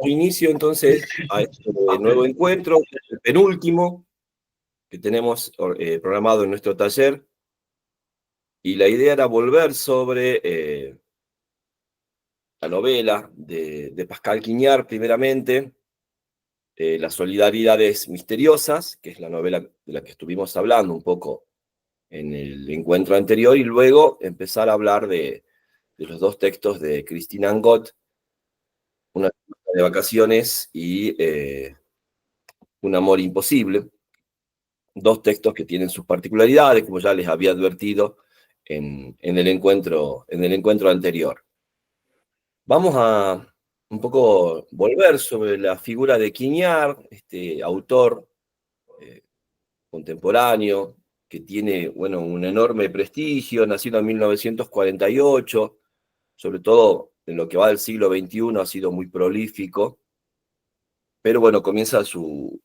Inicio entonces a este nuevo encuentro, el penúltimo que tenemos programado en nuestro taller, y la idea era volver sobre la novela de Pascal Quignard, primeramente, Las Solidaridades Misteriosas, que es la novela de la que estuvimos hablando un poco en el encuentro anterior, y luego empezar a hablar de los dos textos de Christine Angot, Una de vacaciones y Un amor imposible. Dos textos que tienen sus particularidades, como ya les había advertido en el encuentro anterior. Vamos a un poco volver sobre la figura de Quignard, este autor eh, contemporáneo, que tiene, bueno, un enorme prestigio, nacido en 1948, sobre todo en lo que va del siglo XXI, ha sido muy prolífico, pero bueno, comienza su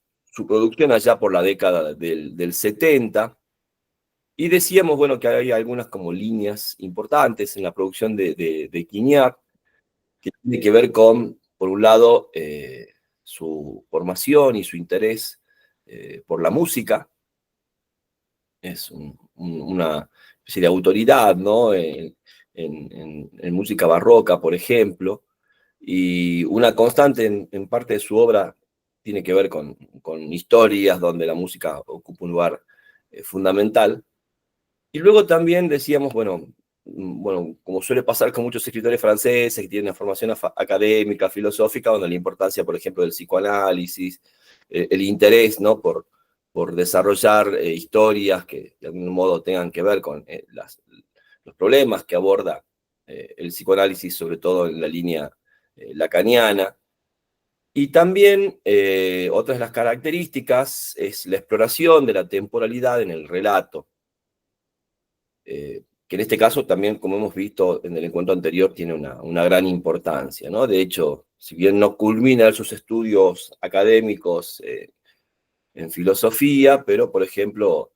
producción allá por la década del 70, y decíamos, bueno, que hay algunas como líneas importantes en la producción de Quignard, que tiene que ver con, por un lado, su formación y su interés por la música. Es una especie de autoridad, ¿no? En música barroca, por ejemplo, y una constante en parte de su obra tiene que ver con historias donde la música ocupa un lugar fundamental. Y luego también decíamos, bueno, como suele pasar con muchos escritores franceses que tienen una formación académica, filosófica, donde la importancia, por ejemplo, del psicoanálisis, el interés, ¿no? por desarrollar historias que de algún modo tengan que ver con los problemas que aborda el psicoanálisis, sobre todo en la línea lacaniana. Y también otra de las características es la exploración de la temporalidad en el relato, que en este caso también, como hemos visto en el encuentro anterior, tiene una gran importancia, ¿no? De hecho, si bien no culmina sus estudios académicos en filosofía, pero, por ejemplo,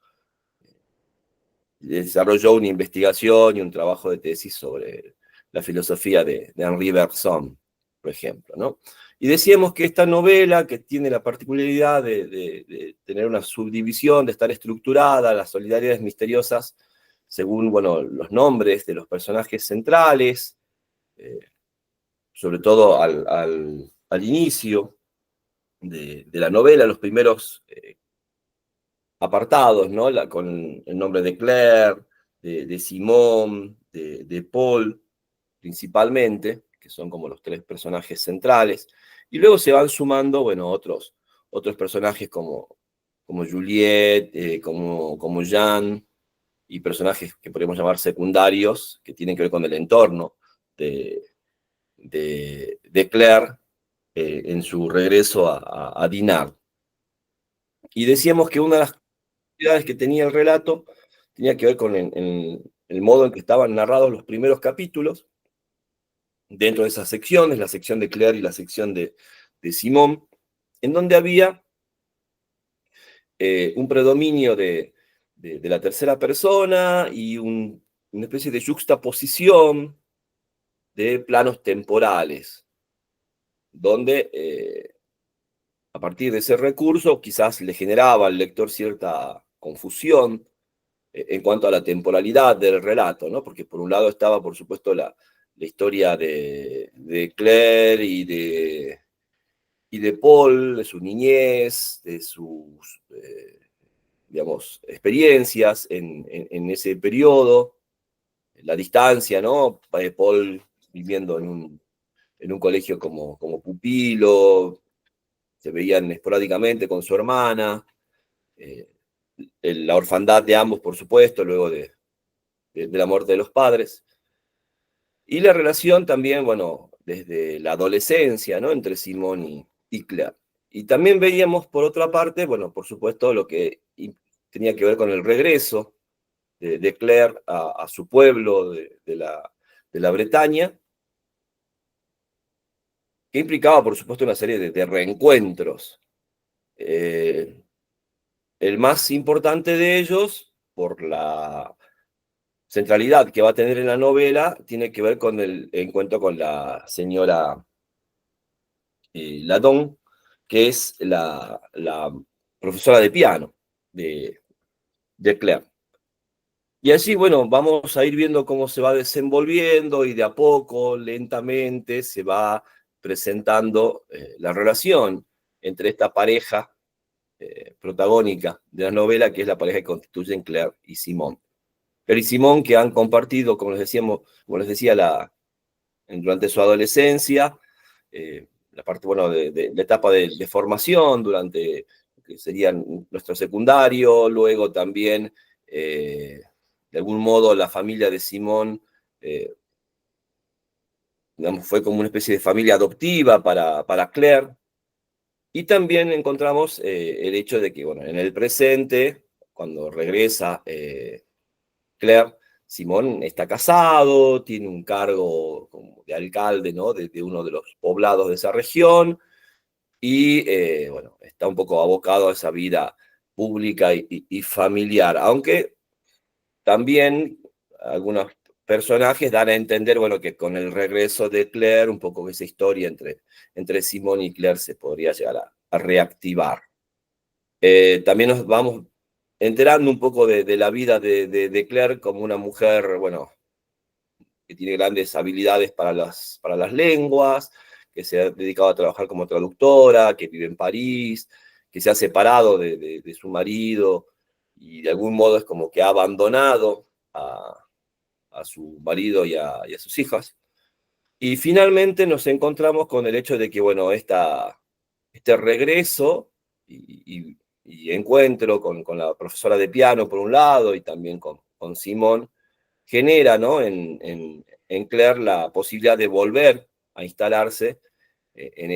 desarrolló una investigación y un trabajo de tesis sobre la filosofía de Henri Bergson, por ejemplo, ¿no? Y decíamos que esta novela, que tiene la particularidad de tener una subdivisión, de estar estructurada, las solidaridades misteriosas, según, bueno, los nombres de los personajes centrales, eh, sobre todo al inicio de la novela, los primeros apartados, ¿no? Con el nombre de Claire, de Simón, de Paul, principalmente, que son como los tres personajes centrales, y luego se van sumando, bueno, otros personajes como Juliette, como Jean, y personajes que podemos llamar secundarios, que tienen que ver con el entorno de, de Claire en su regreso a Dinard. Y decíamos que una de las actividades que tenía el relato tenía que ver con el modo en que estaban narrados los primeros capítulos, dentro de esas secciones, la sección de Claire y la sección de Simón, en donde había un predominio de la tercera persona y una especie de juxtaposición de planos temporales, donde a partir de ese recurso quizás le generaba al lector cierta confusión en cuanto a la temporalidad del relato, ¿no? Porque por un lado estaba, por supuesto, la historia de Claire y de Paul, de su niñez, de sus, digamos, experiencias en ese periodo, la distancia, ¿no? Paul viviendo en un colegio como pupilo, se veían esporádicamente con su hermana, eh, la orfandad de ambos, por supuesto, luego de la muerte de los padres, y la relación también, bueno, desde la adolescencia, ¿no? Entre Simón y Claire. Y también veíamos, por otra parte, bueno, por supuesto, lo que tenía que ver con el regreso de Claire a su pueblo de la Bretaña, que implicaba, por supuesto, una serie de reencuentros. El más importante de ellos, por la centralidad que va a tener en la novela tiene que ver con el encuentro con la señora Ladón, que es la profesora de piano de Claire. Y así, bueno, vamos a ir viendo cómo se va desenvolviendo y de a poco, lentamente, se va presentando la relación entre esta pareja protagónica de la novela, que es la pareja que constituyen Claire y Simón. Claire y Simón, que han compartido, como les decía, durante su adolescencia, la parte, bueno, de la etapa de formación, durante que sería nuestro secundario, luego también, de algún modo, la familia de Simón, digamos, fue como una especie de familia adoptiva para Claire, y también encontramos el hecho de que, bueno, en el presente, cuando regresa Claire, Simón está casado, tiene un cargo como de alcalde, ¿no? de uno de los poblados de esa región, y bueno, está un poco abocado a esa vida pública y familiar, aunque también algunos personajes dan a entender, bueno, que con el regreso de Claire, un poco esa historia entre Simón y Claire se podría llegar a reactivar. También nos vamos enterando un poco de la vida de Claire como una mujer, bueno, que tiene grandes habilidades para las lenguas, que se ha dedicado a trabajar como traductora, que vive en París, que se ha separado de su marido y de algún modo es como que ha abandonado a su marido y a sus hijas. Y finalmente nos encontramos con el hecho de que, bueno, este regreso y encuentro con la profesora de piano por un lado y también con Simón, genera, ¿no? En Claire la posibilidad de volver a instalarse en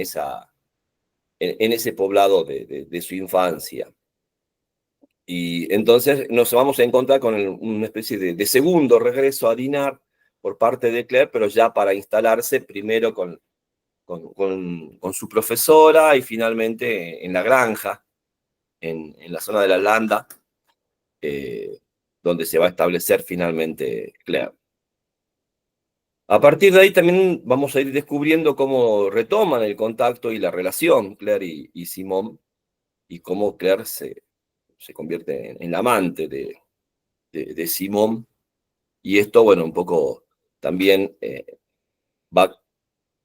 ese poblado de su infancia. Y entonces nos vamos a encontrar con una especie de segundo regreso a Dinard por parte de Claire, pero ya para instalarse primero con su profesora y finalmente en la granja, en la zona de la Landa, eh, donde se va a establecer finalmente Claire. A partir de ahí también vamos a ir descubriendo cómo retoman el contacto y la relación Claire y Simón, y cómo Claire se convierte en la amante de Simón. Y esto, bueno, un poco también va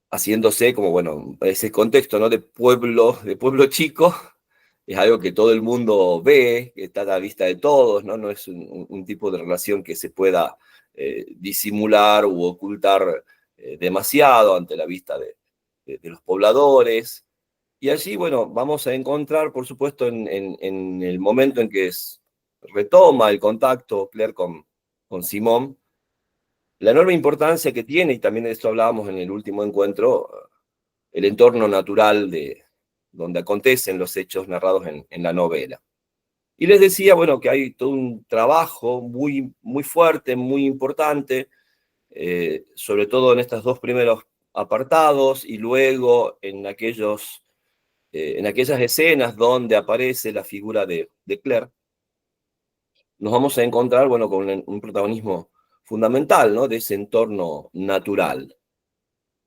haciéndose como, bueno, ese contexto, ¿no? De pueblo chico, es algo que todo el mundo ve, que está a la vista de todos, ¿no? No es un tipo de relación que se pueda disimular u ocultar demasiado ante la vista de los pobladores. Y allí, bueno, vamos a encontrar, por supuesto, en el momento en que retoma el contacto Claire con Simón, la enorme importancia que tiene, y también de esto hablábamos en el último encuentro, el entorno natural donde acontecen los hechos narrados en la novela. Y les decía, bueno, que hay todo un trabajo muy, muy fuerte, muy importante, sobre todo en estos dos primeros apartados, y luego en aquellas escenas donde aparece la figura de Claire, nos vamos a encontrar, bueno, con un protagonismo fundamental, ¿no? De ese entorno natural,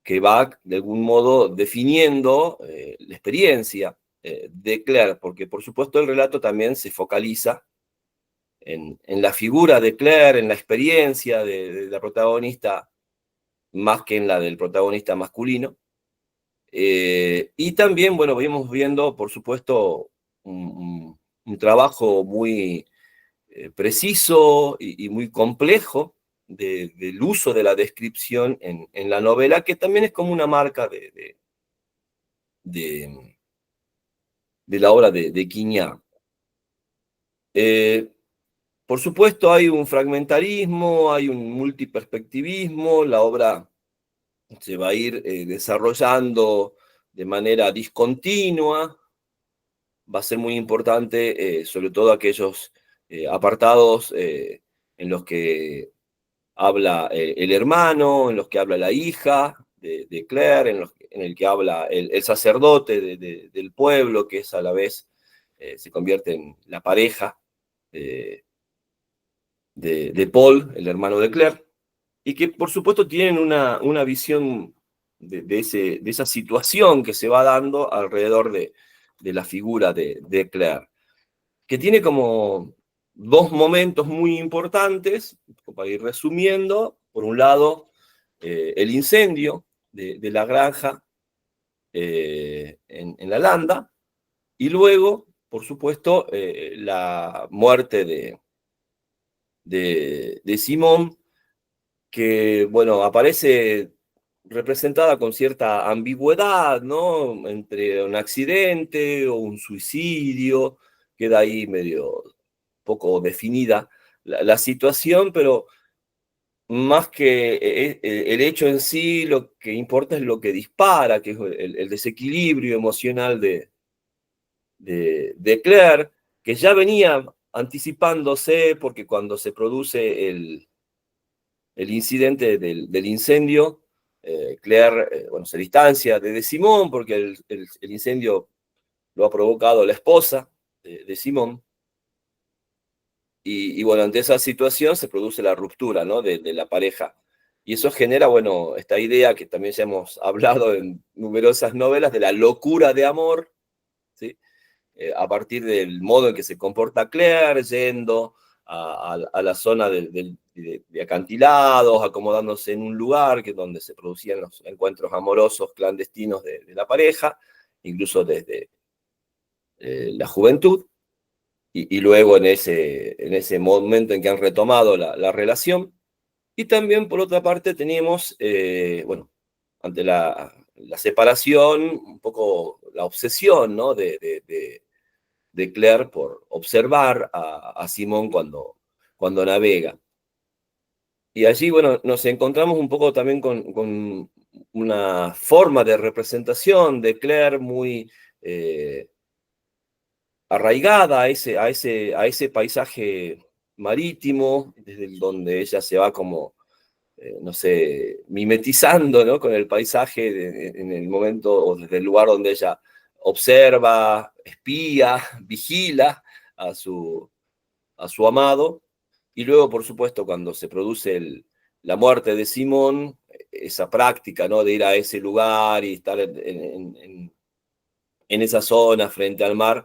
que va de algún modo definiendo la experiencia de Claire, porque por supuesto el relato también se focaliza en la figura de Claire, en la experiencia de la protagonista, más que en la del protagonista masculino. Y también, bueno, vamos viendo, por supuesto, un trabajo muy preciso y muy complejo del uso de la descripción en la novela, que también es como una marca de, de la obra de Quiñá. Por supuesto, hay un fragmentarismo, hay un multiperspectivismo, la obra se va a ir desarrollando de manera discontinua, va a ser muy importante, sobre todo aquellos apartados en los que habla el hermano, en los que habla la hija de Claire, en el que habla el sacerdote del pueblo, que es a la vez se convierte en la pareja de Paul, el hermano de Claire, y que por supuesto tienen una visión de esa situación que se va dando alrededor de la figura de Claire, que tiene como dos momentos muy importantes, para ir resumiendo. Por un lado, el incendio de la granja en la landa, y luego, por supuesto, la muerte de Simón, que, bueno, aparece representada con cierta ambigüedad, ¿no? Entre un accidente o un suicidio, queda ahí medio poco definida la situación, pero más que el hecho en sí, lo que importa es lo que dispara, que es el desequilibrio emocional de Claire, que ya venía anticipándose, porque cuando se produce el incidente del incendio, Claire, bueno, se distancia de Simón, porque el incendio lo ha provocado la esposa de Simón. Y bueno, ante esa situación se produce la ruptura, ¿no? de la pareja. Y eso genera, bueno, esta idea que también ya hemos hablado en numerosas novelas de la locura de amor, ¿sí? A partir del modo en que se comporta Claire, yendo a la zona de acantilados, acomodándose en un lugar donde se producían los encuentros amorosos clandestinos de la pareja, incluso desde la juventud. Y luego en ese momento en que han retomado la relación. Y también, por otra parte, teníamos, bueno, ante la separación, un poco la obsesión, ¿no? de Claire por observar a Simón cuando navega. Y allí, bueno, nos encontramos un poco también con una forma de representación de Claire muy arraigada a ese paisaje marítimo, desde donde ella se va como, no sé, mimetizando, ¿no? con el paisaje en el momento o desde el lugar donde ella observa, espía, vigila a su amado. Y luego, por supuesto, cuando se produce la muerte de Simón, esa práctica, ¿no? de ir a ese lugar y estar en esa zona frente al mar,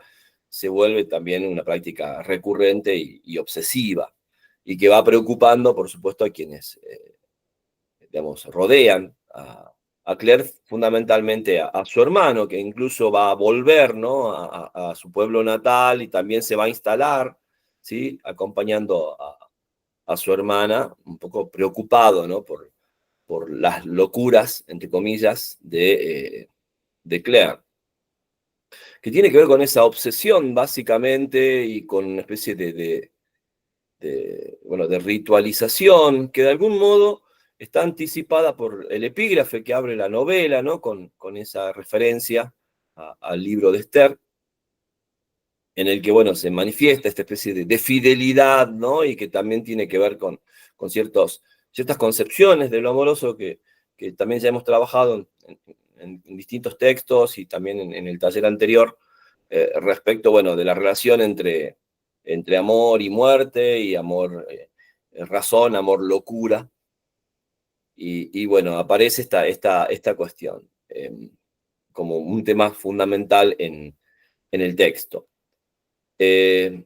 se vuelve también una práctica recurrente y obsesiva, y que va preocupando, por supuesto, a quienes, digamos, rodean a Claire, fundamentalmente a su hermano, que incluso va a volver, ¿no? a su pueblo natal, y también se va a instalar, ¿sí? acompañando a su hermana, un poco preocupado, ¿no? por las locuras, entre comillas, de Claire, que tiene que ver con esa obsesión, básicamente, y con una especie bueno, de ritualización, que de algún modo está anticipada por el epígrafe que abre la novela, ¿no? con esa referencia al libro de Esther, en el que, bueno, se manifiesta esta especie de fidelidad, ¿no? Y que también tiene que ver con ciertas concepciones de lo amoroso que también ya hemos trabajado en distintos textos, y también en el taller anterior, respecto, bueno, de la relación entre amor y muerte, y amor, razón, amor, locura. Y bueno, aparece esta cuestión como un tema fundamental en el texto. De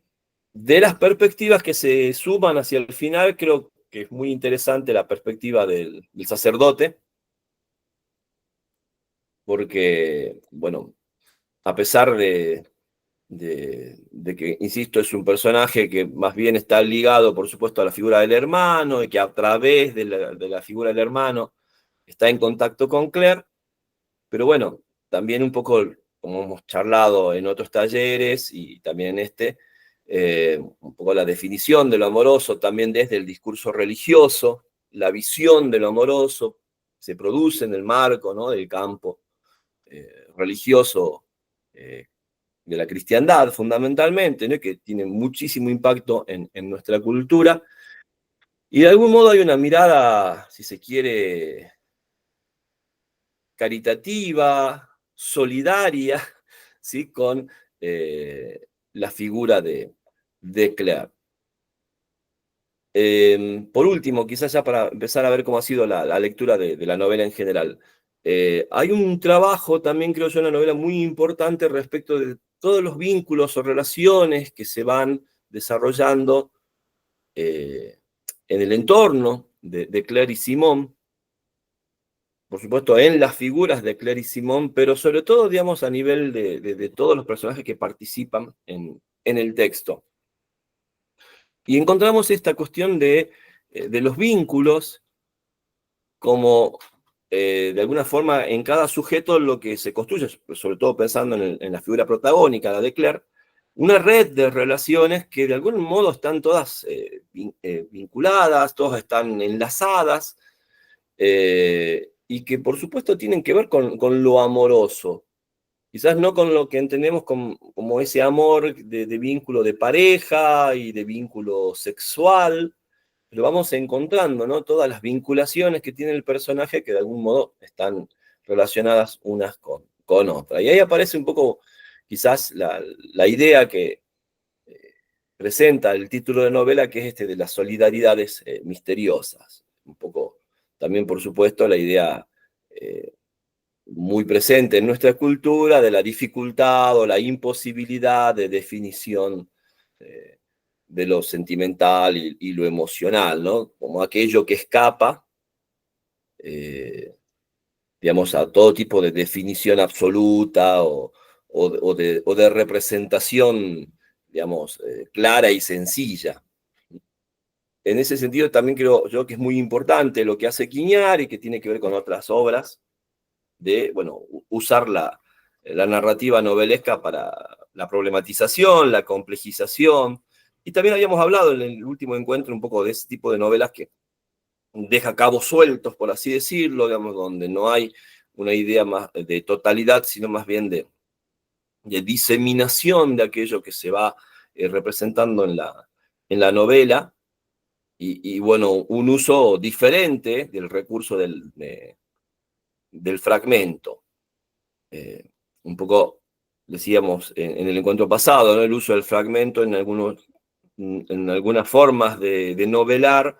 las perspectivas que se suman hacia el final, creo que es muy interesante la perspectiva del sacerdote, porque, bueno, a pesar de que, insisto, es un personaje que más bien está ligado, por supuesto, a la figura del hermano, y que a través de la figura del hermano está en contacto con Claire, pero bueno, también un poco, como hemos charlado en otros talleres y también en este, un poco la definición de lo amoroso también desde el discurso religioso, la visión de lo amoroso se produce en el marco, ¿no? del campo religioso de la cristiandad, fundamentalmente, ¿no? que tiene muchísimo impacto en nuestra cultura. Y de algún modo hay una mirada, si se quiere, caritativa, solidaria, ¿sí? con la figura de Claire. Por último, quizás ya para empezar a ver cómo ha sido la lectura de la novela en general. Hay un trabajo también, creo yo, en la novela muy importante respecto de todos los vínculos o relaciones que se van desarrollando en el entorno de Claire y Simón, por supuesto en las figuras de Claire y Simón, pero sobre todo, digamos, a nivel de todos los personajes que participan en el texto. Y encontramos esta cuestión de los vínculos como, de alguna forma, en cada sujeto lo que se construye, sobre todo pensando en la figura protagónica, la de Claire, una red de relaciones que de algún modo están todas vinculadas, todas están enlazadas, y que por supuesto tienen que ver con lo amoroso. Quizás no con lo que entendemos como ese amor de vínculo de pareja y de vínculo sexual, pero vamos encontrando, ¿no? Todas las vinculaciones que tiene el personaje que de algún modo están relacionadas unas con otras. Y ahí aparece un poco quizás la idea que presenta el título de novela, que es este de las solidaridades misteriosas. Un poco también, por supuesto, la idea muy presente en nuestra cultura de la dificultad o la imposibilidad de definición eh, de lo sentimental y lo emocional, ¿no? Como aquello que escapa, eh, digamos, a todo tipo de definición absoluta o de representación, digamos, clara y sencilla. En ese sentido, también creo yo que es muy importante lo que hace Quiñar y que tiene que ver con otras obras de, bueno, usar la narrativa novelesca para la problematización, la complejización. Y también habíamos hablado en el último encuentro un poco de ese tipo de novelas que deja cabos sueltos, por así decirlo, digamos, donde no hay una idea más de totalidad, sino más bien de diseminación de aquello que se va representando en la novela. Y bueno, un uso diferente del recurso del fragmento. Eh, un poco decíamos en el encuentro pasado, ¿no? El uso del fragmento en algunas formas de novelar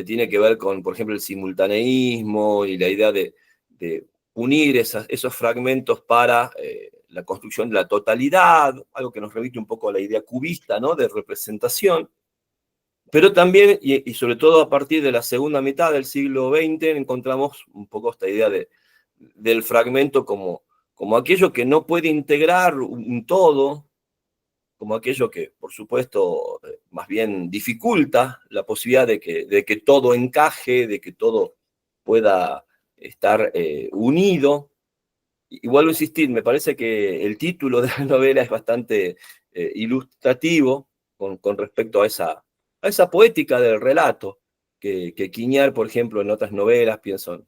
tiene que ver con, por ejemplo, el simultaneísmo y la idea de unir esos fragmentos para la construcción de la totalidad, algo que nos remite un poco a la idea cubista, ¿no? De representación. Pero también, y sobre todo a partir de la segunda mitad del siglo XX, encontramos un poco esta idea del fragmento como aquello que no puede integrar un todo, como aquello que, por supuesto, más bien dificulta la posibilidad de que todo encaje, de que todo pueda estar unido. Y vuelvo a insistir, me parece que el título de la novela es bastante ilustrativo con respecto a esa poética del relato que Quiñar, por ejemplo, en otras novelas, pienso en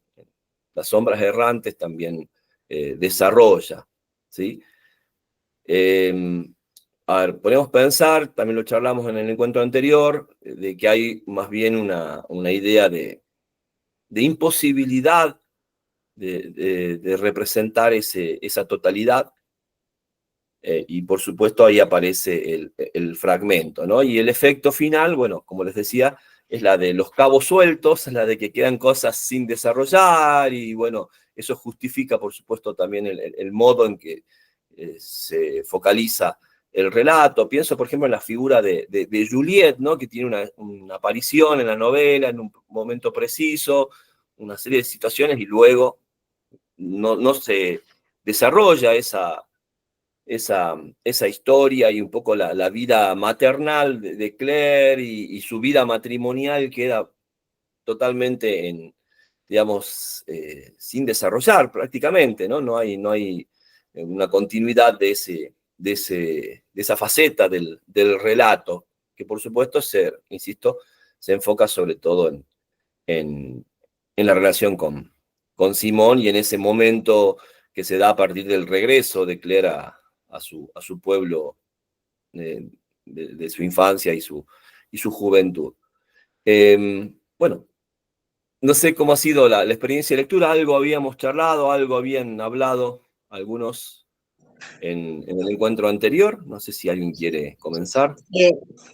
Las sombras errantes, también desarrolla, ¿sí? A ver, podemos pensar, también lo charlamos en el encuentro anterior, de que hay más bien una idea de imposibilidad de representar esa totalidad, y por supuesto ahí aparece el fragmento, ¿no? Y el efecto final, bueno, como les decía, es la de los cabos sueltos, la de que quedan cosas sin desarrollar, y bueno, eso justifica, por supuesto, también el modo en que se focaliza el relato. Pienso, por ejemplo, en la figura de Juliet, ¿no? Que tiene una aparición en la novela, en un momento preciso, una serie de situaciones, y luego no se desarrolla esa historia, y un poco la vida maternal de Claire y su vida matrimonial queda totalmente digamos, sin desarrollar prácticamente, ¿no? No hay una continuidad de esa faceta del relato, que por supuesto insisto, se enfoca sobre todo en, en la relación con Simón y en ese momento que se da a partir del regreso de Claire a su pueblo de su infancia y su juventud. Bueno, no sé cómo ha sido la experiencia de lectura, algo habíamos charlado, algo habían hablado algunos en el encuentro anterior. No sé si alguien quiere comenzar.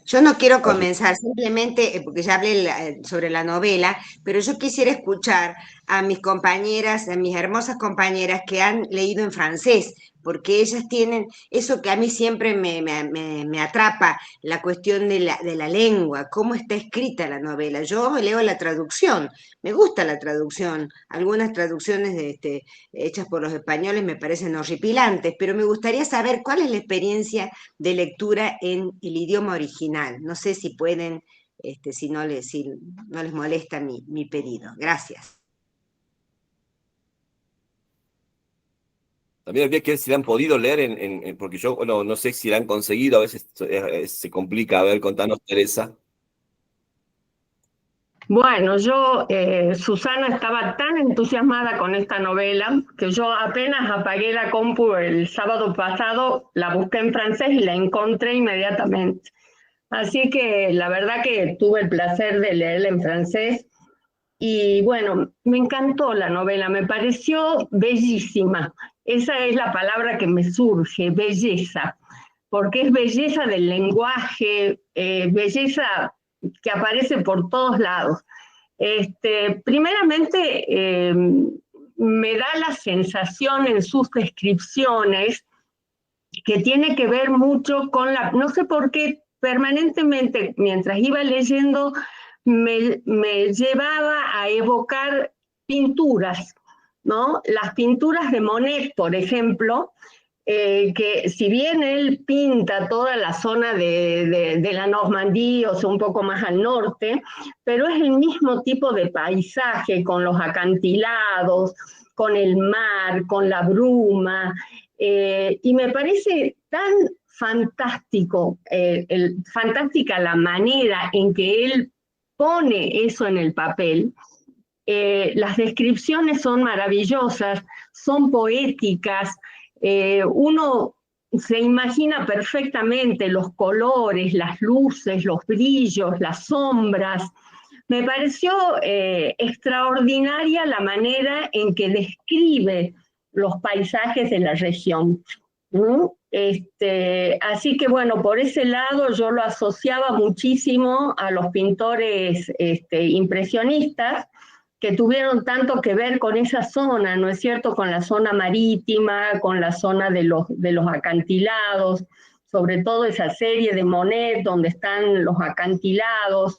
Yo no quiero comenzar, simplemente porque ya hablé sobre la novela, pero yo quisiera escuchar a mis compañeras, a mis hermosas compañeras que han leído en francés, porque ellas tienen eso que a mí siempre me atrapa, la cuestión de la lengua, cómo está escrita la novela. Yo leo la traducción, me gusta la traducción, algunas traducciones hechas por los españoles me parecen horripilantes, pero me gustaría saber cuál es la experiencia de lectura en el idioma original. No sé si pueden, si no les molesta mi pedido. Gracias. También habría que ver si la han podido leer, porque yo no sé si la han conseguido, a veces se complica. A ver, contanos, Teresa. Bueno, yo, Susana, estaba tan entusiasmada con esta novela que yo apenas apagué la compu el sábado pasado, la busqué en francés y la encontré inmediatamente. Así que la verdad que tuve el placer de leerla en francés y bueno, me encantó la novela, me pareció bellísima. Esa es la palabra que me surge, belleza, porque es belleza del lenguaje, belleza que aparece por todos lados. Primeramente, me da la sensación en sus descripciones que tiene que ver mucho con no sé por qué, permanentemente, mientras iba leyendo, me llevaba a evocar pinturas, ¿no? Las pinturas de Monet, por ejemplo, que si bien él pinta toda la zona de la Normandía, o sea, un poco más al norte, pero es el mismo tipo de paisaje, con los acantilados, con el mar, con la bruma, y me parece tan fantástico, fantástica la manera en que él pone eso en el papel. Las descripciones son maravillosas, son poéticas, uno se imagina perfectamente los colores, las luces, los brillos, las sombras. Me pareció extraordinaria la manera en que describe los paisajes de la región. Así que bueno, por ese lado yo lo asociaba muchísimo a los pintores impresionistas, que tuvieron tanto que ver con esa zona, ¿no es cierto?, con la zona marítima, con la zona de los acantilados, sobre todo esa serie de Monet donde están los acantilados.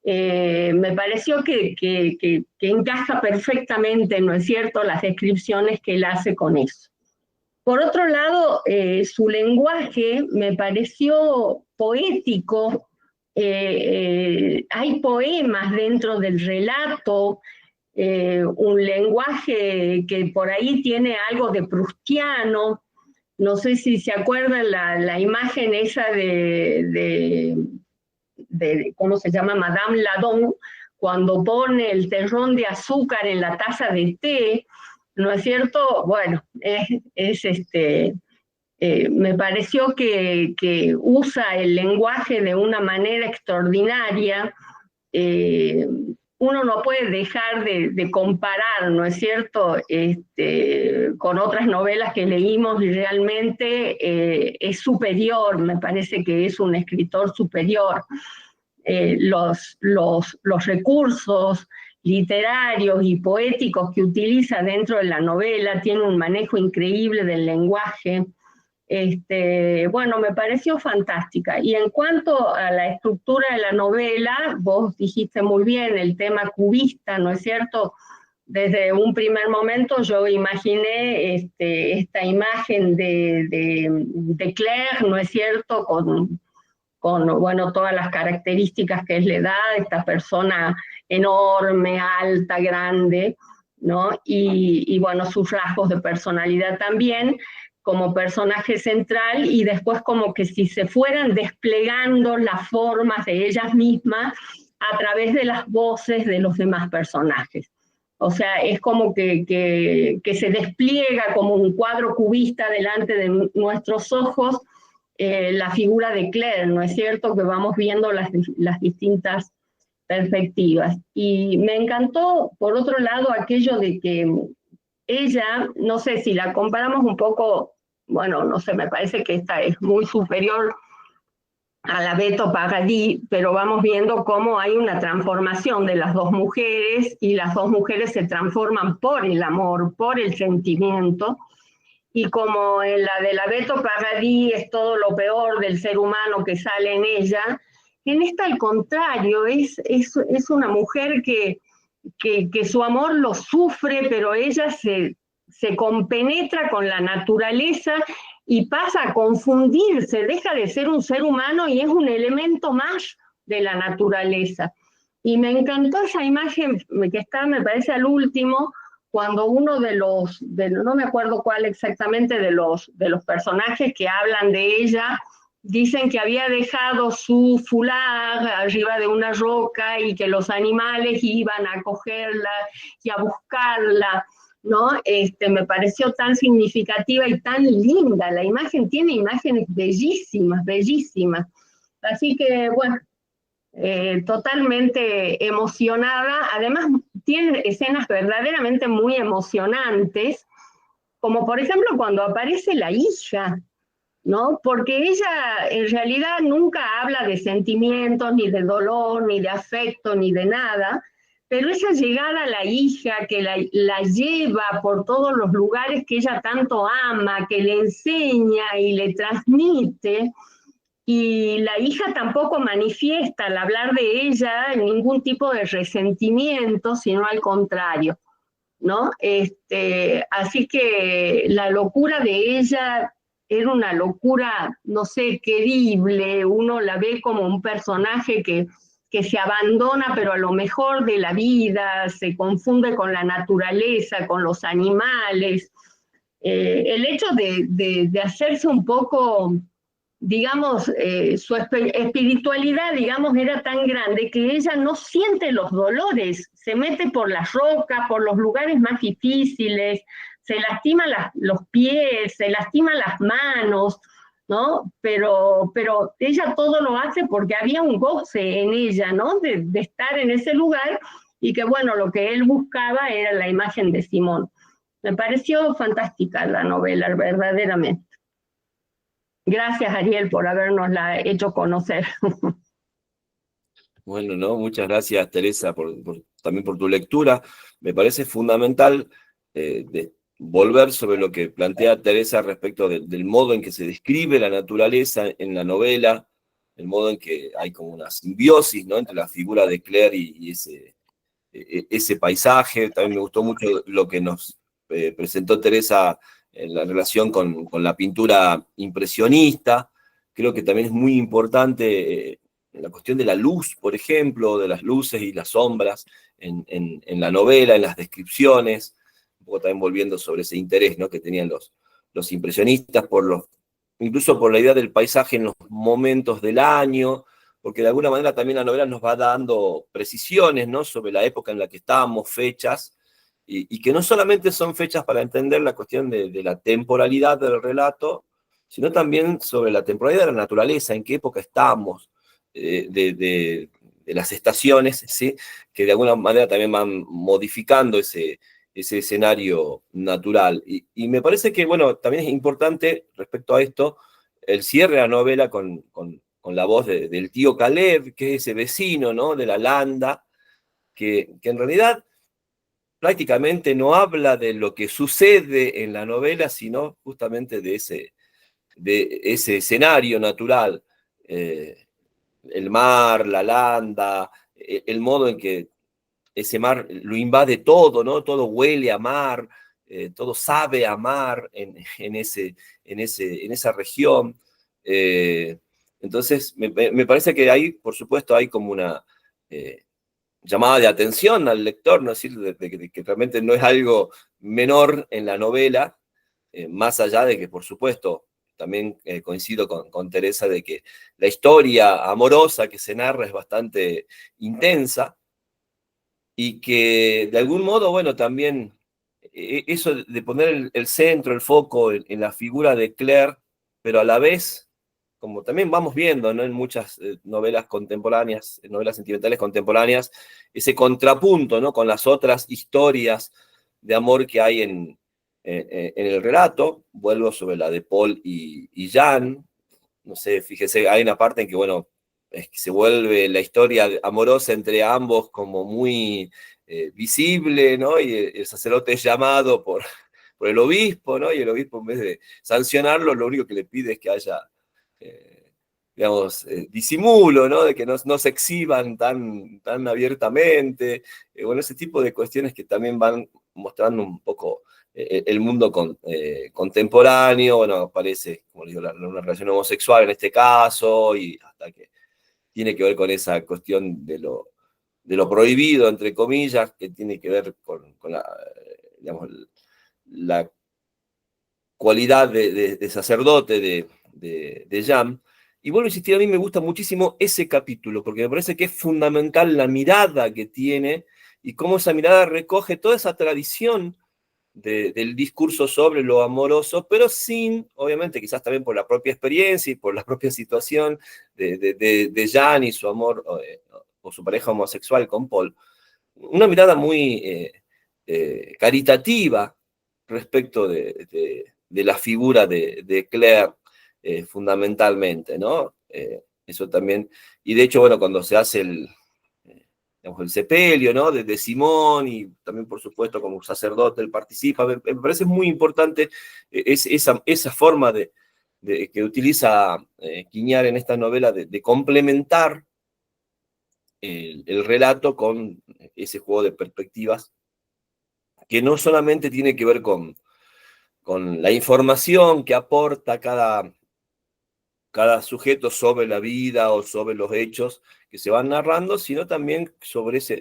Me pareció que encaja perfectamente, ¿no es cierto?, las descripciones que él hace con eso. Por otro lado, su lenguaje me pareció poético. Hay poemas dentro del relato, un lenguaje que por ahí tiene algo de proustiano. No sé si se acuerdan la imagen esa de ¿cómo se llama? Madame Ladon, cuando pone el terrón de azúcar en la taza de té, ¿no es cierto? Bueno, me pareció que usa el lenguaje de una manera extraordinaria. Uno no puede dejar de comparar, ¿no es cierto?, con otras novelas que leímos, y realmente es superior, me parece que es un escritor superior. Los recursos literarios y poéticos que utiliza dentro de la novela, tiene un manejo increíble del lenguaje. Bueno, me pareció fantástica. Y en cuanto a la estructura de la novela, vos dijiste muy bien el tema cubista, ¿no es cierto? Desde un primer momento yo imaginé esta imagen de Claire, ¿no es cierto?, con bueno, todas las características que es la edad, esta persona enorme, alta, grande, ¿no? Y bueno, sus rasgos de personalidad también, como personaje central, y después como que si se fueran desplegando las formas de ellas mismas a través de las voces de los demás personajes. O sea, es como que se despliega como un cuadro cubista delante de nuestros ojos, la figura de Claire, ¿no es cierto?, que vamos viendo las distintas perspectivas. Y me encantó, por otro lado, aquello de que ella, no sé si la comparamos un poco bueno, no sé, me parece que esta es muy superior a la Beto Pagadí, pero vamos viendo cómo hay una transformación de las dos mujeres y las dos mujeres se transforman por el amor, por el sentimiento, y como en la de la Beto Pagadí es todo lo peor del ser humano que sale en ella, en esta al contrario, es una mujer que su amor lo sufre, pero ella se compenetra con la naturaleza y pasa a confundirse, deja de ser un ser humano y es un elemento más de la naturaleza. Y me encantó esa imagen que está, me parece, al último, cuando uno no me acuerdo cuál exactamente, de los personajes que hablan de ella, dicen que había dejado su foulard arriba de una roca y que los animales iban a cogerla y a buscarla, ¿no? Me pareció tan significativa y tan linda. La imagen tiene imágenes bellísimas, bellísimas. Así que, bueno, totalmente emocionada. Además, tiene escenas verdaderamente muy emocionantes, como por ejemplo cuando aparece la hija, ¿no? Porque ella en realidad nunca habla de sentimientos, ni de dolor, ni de afecto, ni de nada, pero esa llegada a la hija que la lleva por todos los lugares que ella tanto ama, que le enseña y le transmite, y la hija tampoco manifiesta al hablar de ella ningún tipo de resentimiento, sino al contrario, ¿no? Así que la locura de ella era una locura, no sé, querible. Uno la ve como un personaje que se abandona, pero a lo mejor de la vida, se confunde con la naturaleza, con los animales. El hecho de hacerse un poco, digamos, su espiritualidad, digamos, era tan grande que ella no siente los dolores, se mete por las rocas, por los lugares más difíciles, se lastima los pies, se lastima las manos, ¿no? Pero ella todo lo hace porque había un goce en ella, ¿no? De estar en ese lugar y que, bueno, lo que él buscaba era la imagen de Simón. Me pareció fantástica la novela, verdaderamente. Gracias, Ariel, por habernosla hecho conocer. Bueno, ¿no? Muchas gracias, Teresa, también por tu lectura. Me parece fundamental volver sobre lo que plantea Teresa respecto del modo en que se describe la naturaleza en la novela, el modo en que hay como una simbiosis, ¿no? Entre la figura de Claire y ese paisaje. También me gustó mucho lo que nos presentó Teresa en la relación con la pintura impresionista. Creo que también es muy importante la cuestión de la luz, por ejemplo, de las luces y las sombras en la novela, en las descripciones, un poco también volviendo sobre ese interés, ¿no? Que tenían los impresionistas incluso por la idea del paisaje en los momentos del año, porque de alguna manera también la novela nos va dando precisiones, ¿no? Sobre la época en la que estábamos, fechas, y que no solamente son fechas para entender la cuestión de la temporalidad del relato, sino también sobre la temporalidad de la naturaleza, en qué época estamos, de las estaciones, ¿sí? Que de alguna manera también van modificando ese escenario natural. Y me parece que, bueno, también es importante respecto a esto, el cierre de la novela con la voz del tío Caleb, que es ese vecino, ¿no? De la landa, que en realidad prácticamente no habla de lo que sucede en la novela, sino justamente de ese escenario natural, el mar, la landa, el modo en que ese mar lo invade todo, ¿no? Todo huele a mar, todo sabe a mar en esa región. Entonces, me parece que ahí, por supuesto, hay como una llamada de atención al lector, ¿no? Es decir, de que realmente no es algo menor en la novela, más allá de que, por supuesto, también coincido con Teresa de que la historia amorosa que se narra es bastante intensa y que de algún modo, bueno, también eso de poner el centro, el foco en la figura de Claire, pero a la vez, como también vamos viendo, ¿no? En muchas novelas contemporáneas, novelas sentimentales contemporáneas, ese contrapunto, ¿no? Con las otras historias de amor que hay en el relato. Vuelvo sobre la de Paul y Jan. No sé, fíjese, hay una parte en que, bueno, es que se vuelve la historia amorosa entre ambos como muy visible, ¿no? Y el sacerdote es llamado por el obispo, ¿no? Y el obispo, en vez de sancionarlo, lo único que le pide es que haya, digamos, disimulo, ¿no? De que no se exhiban tan abiertamente. Bueno, ese tipo de cuestiones que también van mostrando un poco el mundo contemporáneo. Bueno, aparece, como digo, una relación homosexual en este caso, y hasta que tiene que ver con esa cuestión de lo prohibido, entre comillas, que tiene que ver con la, digamos, la cualidad de sacerdote de Jan. Y vuelvo a insistir, a mí me gusta muchísimo ese capítulo, porque me parece que es fundamental la mirada que tiene y cómo esa mirada recoge toda esa tradición del discurso sobre lo amoroso, pero sin, obviamente, quizás también por la propia experiencia y por la propia situación de Jan y su amor o su pareja homosexual con Paul, una mirada muy caritativa respecto de la figura de Claire, fundamentalmente, ¿no? Eso también, y de hecho, bueno, cuando se hace digamos, el sepelio, ¿no? De Simón, y también, por supuesto, como sacerdote, él participa. Me parece muy importante esa forma que utiliza Quiñar en esta novela de complementar el relato con ese juego de perspectivas, que no solamente tiene que ver con la información que aporta cada sujeto sobre la vida o sobre los hechos que se van narrando, sino también sobre esa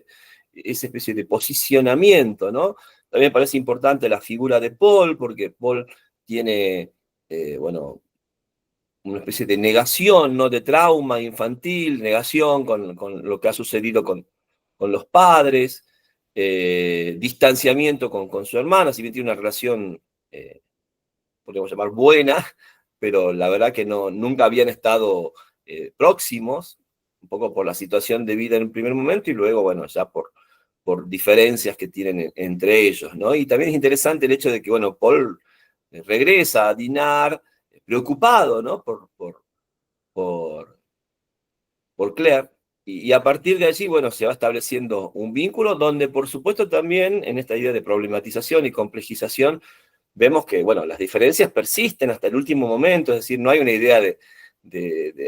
especie de posicionamiento, ¿no? También me parece importante la figura de Paul, porque Paul tiene, bueno, una especie de negación, ¿no? De trauma infantil, negación con lo que ha sucedido con los padres, distanciamiento con su hermana, si bien tiene una relación, podríamos llamar buena, pero la verdad que nunca habían estado próximos, un poco por la situación de vida en el primer momento y luego, bueno, ya por diferencias que tienen entre ellos, ¿no? Y también es interesante el hecho de que, bueno, Paul regresa a Dinard preocupado, ¿no? Por Claire, y a partir de allí, bueno, se va estableciendo un vínculo donde, por supuesto, también en esta idea de problematización y complejización, vemos que, bueno, las diferencias persisten hasta el último momento, es decir, no hay una idea de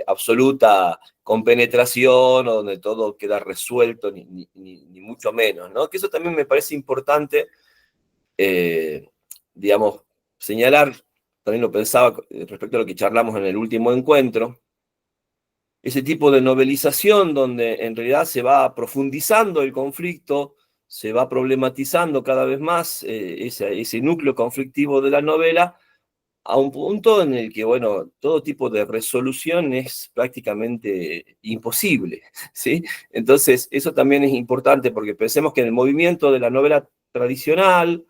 absoluta compenetración o donde todo queda resuelto, ni mucho menos, ¿no? Que eso también me parece importante, digamos, señalar, también lo pensaba respecto a lo que charlamos en el último encuentro, ese tipo de novelización donde en realidad se va profundizando el conflicto, se va problematizando cada vez más ese núcleo conflictivo de la novela, a un punto en el que, bueno, todo tipo de resolución es prácticamente imposible, ¿sí? Entonces, eso también es importante porque pensemos que en el movimiento de la novela tradicional,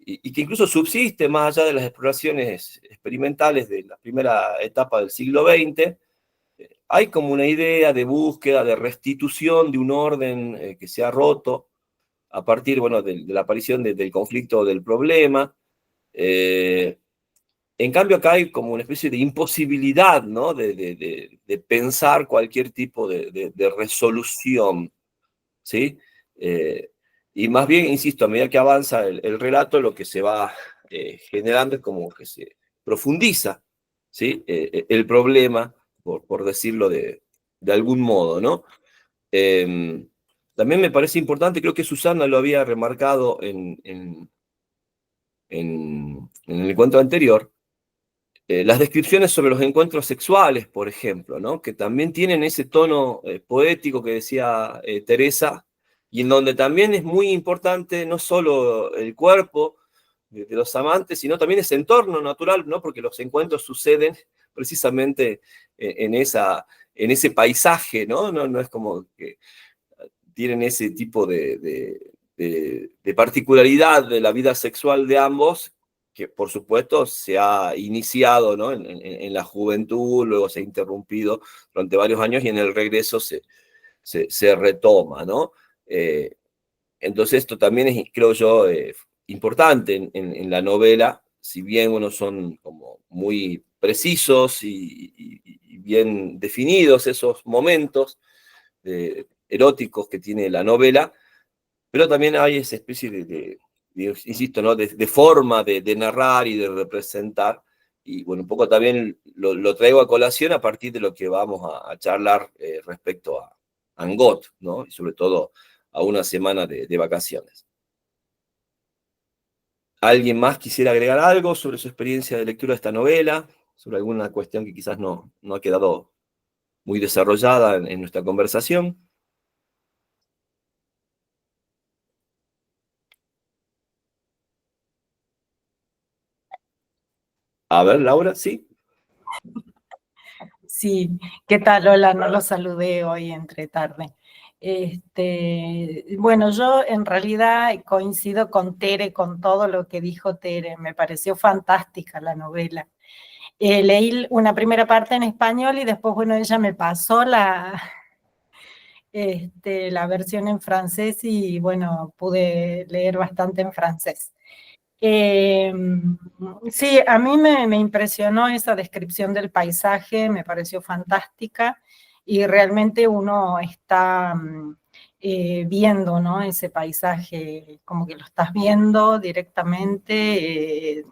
y que incluso subsiste más allá de las exploraciones experimentales de la primera etapa del siglo XX, hay como una idea de búsqueda, de restitución de un orden que se ha roto a partir, bueno, de la aparición del conflicto o del problema. En cambio, acá hay como una especie de imposibilidad, ¿no? De pensar cualquier tipo de resolución, ¿sí? Y más bien, insisto, a medida que avanza el relato, lo que se va generando es como que se profundiza, ¿sí? El problema, por decirlo de algún modo, ¿no? También me parece importante, creo que Susana lo había remarcado en el encuentro anterior, las descripciones sobre los encuentros sexuales, por ejemplo, ¿no? Que también tienen ese tono poético que decía Teresa, y en donde también es muy importante no solo el cuerpo de los amantes, sino también ese entorno natural, ¿no? Porque los encuentros suceden precisamente en ese paisaje, ¿no? No es como que tienen ese tipo de particularidad de la vida sexual de ambos, que por supuesto se ha iniciado, ¿no? en la juventud, luego se ha interrumpido durante varios años y en el regreso se retoma, ¿no? Entonces esto también es, creo yo, importante en la novela, si bien son como muy precisos y bien definidos esos momentos eróticos que tiene la novela, pero también hay esa especie insisto, ¿no? de forma de narrar y de representar, y bueno, un poco también lo traigo a colación a partir de lo que vamos a charlar respecto a Angot, ¿no? Y sobre todo a una semana de vacaciones. ¿Alguien más quisiera agregar algo sobre su experiencia de lectura de esta novela? Sobre alguna cuestión que quizás no ha quedado muy desarrollada en nuestra conversación. A ver, Laura, ¿sí? Sí, ¿qué tal? Hola, no los saludé hoy entre tarde. Bueno, yo en realidad coincido con Tere, con todo lo que dijo Tere. Me pareció fantástica la novela. Leí una primera parte en español y después, bueno, ella me pasó la versión en francés y, bueno, pude leer bastante en francés. Sí, a mí me impresionó esa descripción del paisaje, me pareció fantástica y realmente uno está viendo, ¿no? Ese paisaje, como que lo estás viendo directamente,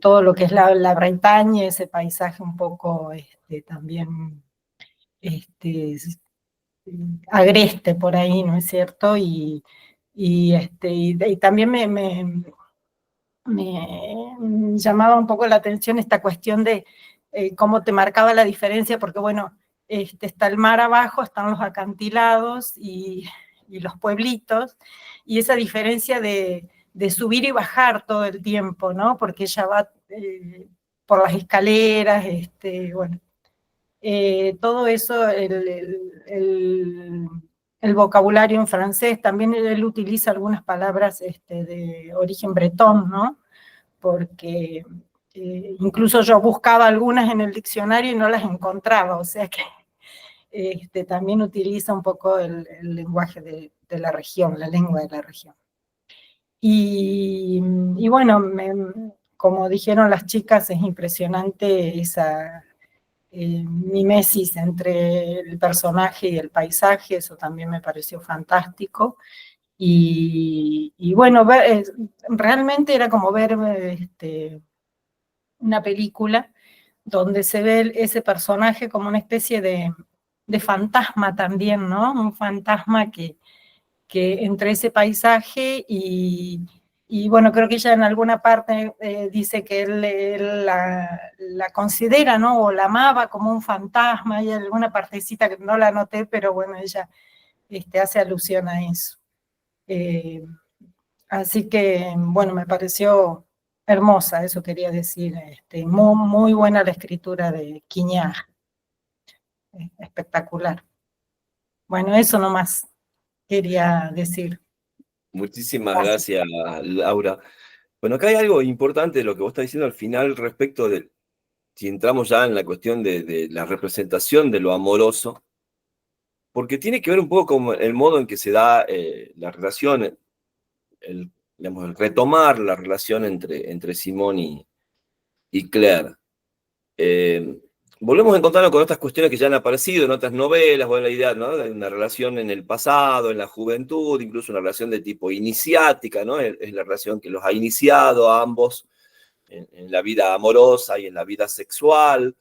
todo lo que es la Bretaña, ese paisaje un poco también agreste por ahí, ¿no es cierto? Y también me llamaba un poco la atención esta cuestión de cómo te marcaba la diferencia, porque bueno, está el mar abajo, están los acantilados y los pueblitos, y esa diferencia de subir y bajar todo el tiempo, ¿no? Porque ella va por las escaleras, bueno, todo eso, el vocabulario en francés, también él utiliza algunas palabras de origen bretón, ¿no? Porque incluso yo buscaba algunas en el diccionario y no las encontraba, o sea que también utiliza un poco el lenguaje de la región, la lengua de la región. Y bueno, como dijeron las chicas, es impresionante esa mimesis entre el personaje y el paisaje, eso también me pareció fantástico. Y bueno, realmente era como ver una película donde se ve ese personaje como una especie de fantasma también, ¿no? Un fantasma que entre ese paisaje y bueno, creo que ella en alguna parte dice que él la considera, ¿no? O la amaba como un fantasma, y alguna partecita que no la noté, pero bueno, ella hace alusión a eso. Así que, bueno, me pareció hermosa, eso quería decir. Muy, muy buena la escritura de Quiñá, espectacular. Bueno, eso nomás quería decir. Muchísimas gracias, Laura. Bueno, acá hay algo importante de lo que vos estás diciendo al final respecto de, si entramos ya en la cuestión de la representación de lo amoroso, porque tiene que ver un poco con el modo en que se da la relación, digamos, el retomar la relación entre Simón y Claire. Volvemos a encontrarnos con otras cuestiones que ya han aparecido en otras novelas, bueno, la idea, ¿no? De una relación en el pasado, en la juventud, incluso una relación de tipo iniciática, ¿no? Es la relación que los ha iniciado a ambos en la vida amorosa y en la vida sexual,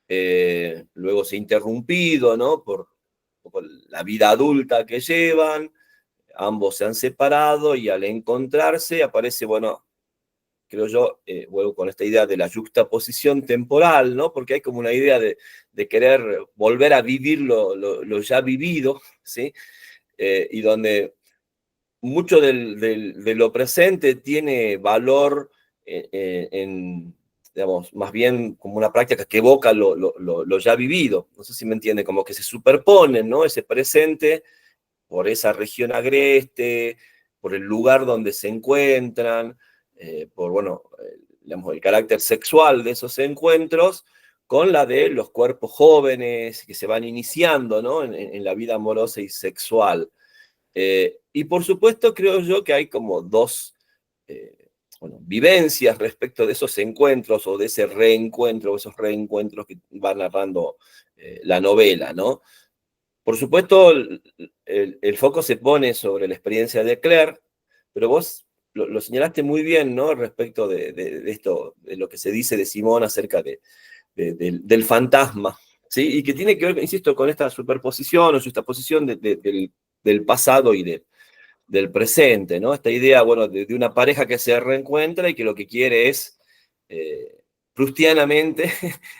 luego se ha interrumpido, ¿no? Por la vida adulta que llevan, ambos se han separado y al encontrarse aparece, bueno, creo yo, vuelvo con esta idea de la yuxtaposición temporal, ¿no? Porque hay como una idea de querer volver a vivir lo ya vivido, ¿sí? Y donde mucho de lo presente tiene valor digamos, más bien como una práctica que evoca lo ya vivido. No sé si me entiende, como que se superponen, ¿no? Ese presente por esa región agreste, por el lugar donde se encuentran, por, bueno, digamos, el carácter sexual de esos encuentros, con la de los cuerpos jóvenes que se van iniciando, ¿no? en la vida amorosa y sexual. Y por supuesto creo yo que hay como dos bueno, vivencias respecto de esos encuentros o de ese reencuentro, esos reencuentros que va narrando la novela, ¿no? Por supuesto, el foco se pone sobre la experiencia de Claire, pero vos lo señalaste muy bien, ¿no? Respecto de esto, de lo que se dice de Simón acerca del fantasma, ¿sí? Y que tiene que ver, insisto, con esta superposición o justaposición del pasado y del presente, ¿no? Esta idea, bueno, de una pareja que se reencuentra y que lo que quiere es proustianamente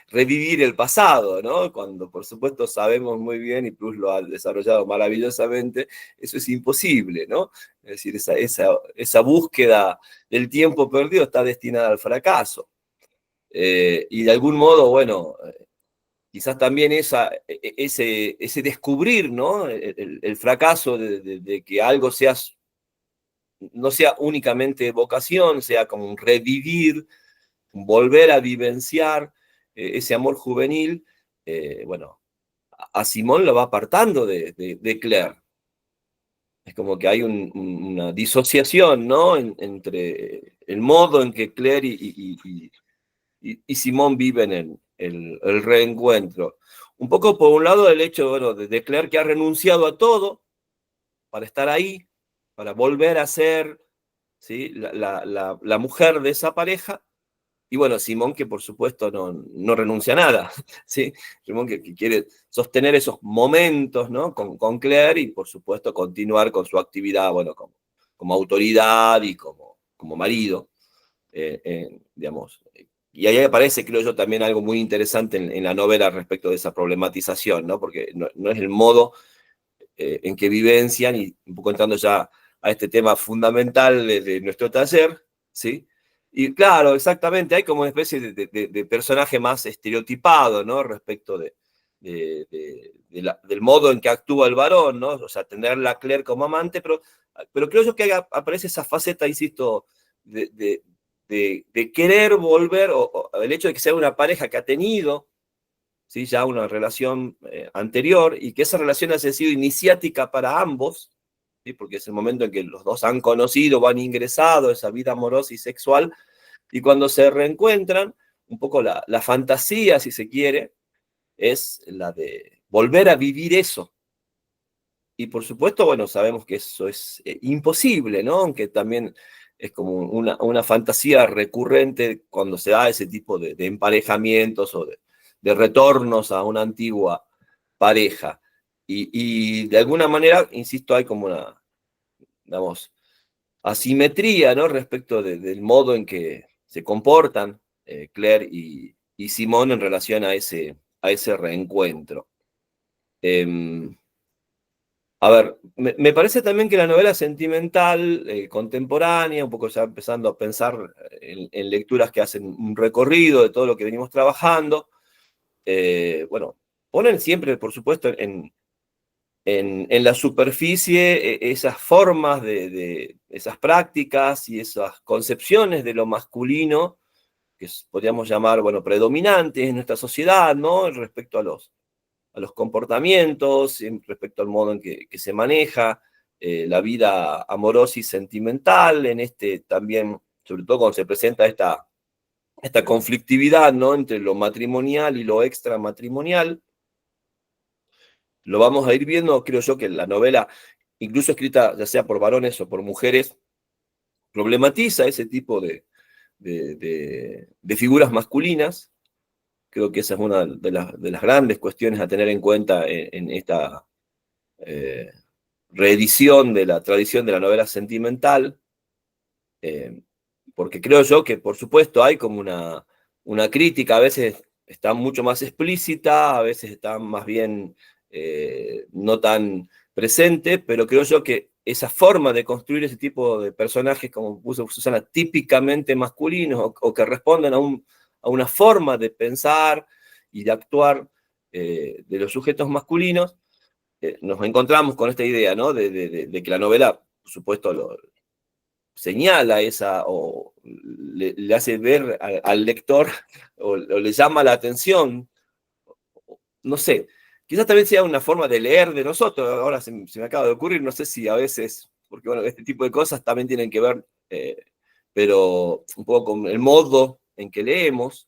revivir el pasado, ¿no? Cuando por supuesto sabemos muy bien, y Proust lo ha desarrollado maravillosamente, eso es imposible, ¿no? Es decir, esa búsqueda del tiempo perdido está destinada al fracaso. Y de algún modo, bueno, quizás también ese descubrir, ¿no? El fracaso de que algo no sea únicamente vocación, sea como un revivir, volver a vivenciar ese amor juvenil, bueno, a Simón lo va apartando de Claire. Es como que hay una disociación, ¿no? Entre el modo en que Claire y Simón viven el reencuentro. Un poco por un lado el hecho, bueno, de Claire que ha renunciado a todo para estar ahí, para volver a ser, ¿sí? la mujer de esa pareja. Y bueno, Simón que por supuesto no renuncia a nada, ¿sí? Simón que quiere sostener esos momentos, ¿no? con Claire y por supuesto continuar con su actividad, bueno, como autoridad y como marido, digamos. Y ahí aparece, creo yo, también algo muy interesante en la novela respecto de esa problematización, ¿no? Porque no es el modo en que vivencian, y un poco entrando ya a este tema fundamental de nuestro taller, ¿sí? Y claro, exactamente, hay como una especie de personaje más estereotipado, ¿no? Respecto del modo en que actúa el varón, ¿no? O sea, tener a Claire como amante, pero creo yo que aparece esa faceta, insisto, de querer volver, o el hecho de que sea una pareja que ha tenido, ¿sí? Ya una relación anterior, y que esa relación haya sido iniciática para ambos, ¿sí? Porque es el momento en que los dos han conocido, han ingresado a esa vida amorosa y sexual, y cuando se reencuentran, un poco la fantasía, si se quiere, es la de volver a vivir eso. Y por supuesto, bueno, sabemos que eso es imposible, ¿no? Aunque también es como una fantasía recurrente cuando se da ese tipo de emparejamientos o de retornos a una antigua pareja. Y de alguna manera, insisto, hay como una, digamos, asimetría, ¿no? Respecto del modo en que se comportan Claire y Simón en relación a ese reencuentro. A ver, me parece también que la novela sentimental, contemporánea, un poco ya empezando a pensar en lecturas que hacen un recorrido de todo lo que venimos trabajando, bueno, ponen siempre, por supuesto, en la superficie esas formas de esas prácticas y esas concepciones de lo masculino que podríamos llamar, bueno, predominantes en nuestra sociedad, ¿no? Respecto a los comportamientos, respecto al modo en que se maneja la vida amorosa y sentimental, en también, sobre todo cuando se presenta esta conflictividad, ¿no? Entre lo matrimonial y lo extramatrimonial. Lo vamos a ir viendo, creo yo, que la novela, incluso escrita ya sea por varones o por mujeres, problematiza ese tipo de figuras masculinas. Creo que esa es una de las grandes cuestiones a tener en cuenta en esta reedición de la tradición de la novela sentimental, porque creo yo que, por supuesto, hay como una crítica, a veces está mucho más explícita, a veces está más bien no tan presente, pero creo yo que esa forma de construir ese tipo de personajes, como puso Susana, típicamente masculinos, o que responden a una forma de pensar y de actuar de los sujetos masculinos, nos encontramos con esta idea, ¿no? De que la novela, por supuesto, señala o le hace ver al lector o le llama la atención, no sé, quizás también sea una forma de leer de nosotros, ahora se me acaba de ocurrir, no sé si a veces, porque bueno, este tipo de cosas también tienen que ver pero un poco con el modo en que leemos,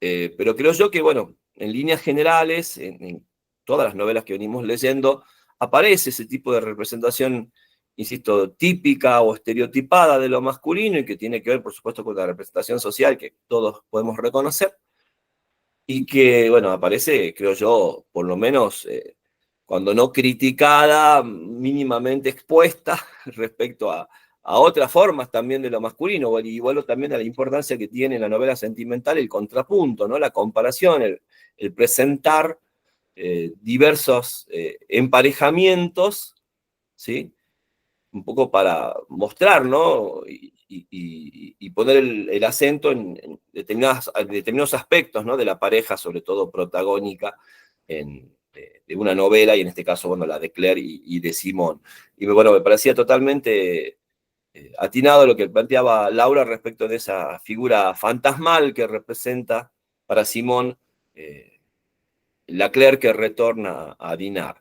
pero creo yo que, bueno, en líneas generales, en todas las novelas que venimos leyendo, aparece ese tipo de representación, insisto, típica o estereotipada de lo masculino y que tiene que ver, por supuesto, con la representación social que todos podemos reconocer y que, bueno, aparece, creo yo, por lo menos, cuando no criticada, mínimamente expuesta respecto a otras formas también de lo masculino, igual también a la importancia que tiene en la novela sentimental el contrapunto, ¿no? La comparación, el presentar diversos emparejamientos, ¿sí? Un poco para mostrar, ¿no? Y poner el acento en determinados aspectos, ¿no? De la pareja, sobre todo protagónica, de una novela, y en este caso, bueno, la de Claire y de Simón. Y bueno, me parecía totalmente atinado lo que planteaba Laura respecto de esa figura fantasmal que representa para Simón la Claire que retorna a Dinard.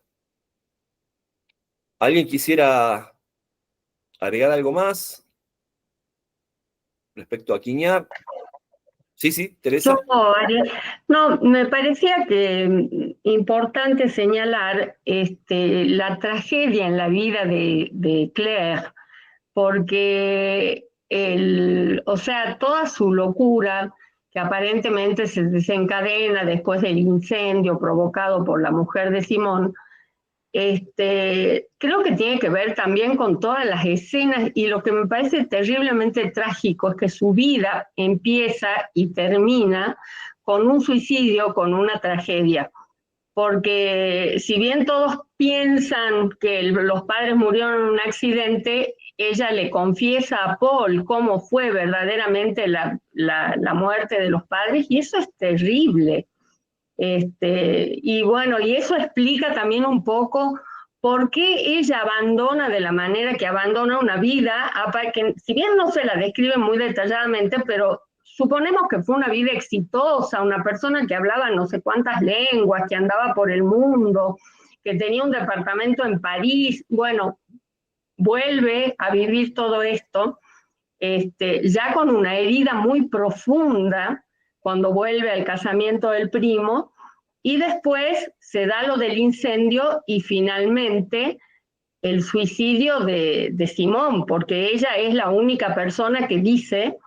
¿Alguien quisiera agregar algo más respecto a Quiñar? Sí, Teresa. No, me parecía que importante señalar la tragedia en la vida de Claire, porque o sea, toda su locura, que aparentemente se desencadena después del incendio provocado por la mujer de Simón, creo que tiene que ver también con todas las escenas, y lo que me parece terriblemente trágico es que su vida empieza y termina con un suicidio, con una tragedia. Porque si bien todos piensan que los padres murieron en un accidente, ella le confiesa a Paul cómo fue verdaderamente la muerte de los padres, y eso es terrible. Y bueno, y eso explica también un poco por qué ella abandona de la manera que abandona una vida, que si bien no se la describe muy detalladamente, pero suponemos que fue una vida exitosa, una persona que hablaba no sé cuántas lenguas, que andaba por el mundo, que tenía un departamento en París. Bueno, vuelve a vivir todo esto, ya con una herida muy profunda, cuando vuelve al casamiento del primo, y después se da lo del incendio y finalmente el suicidio de Simón, porque ella es la única persona que dice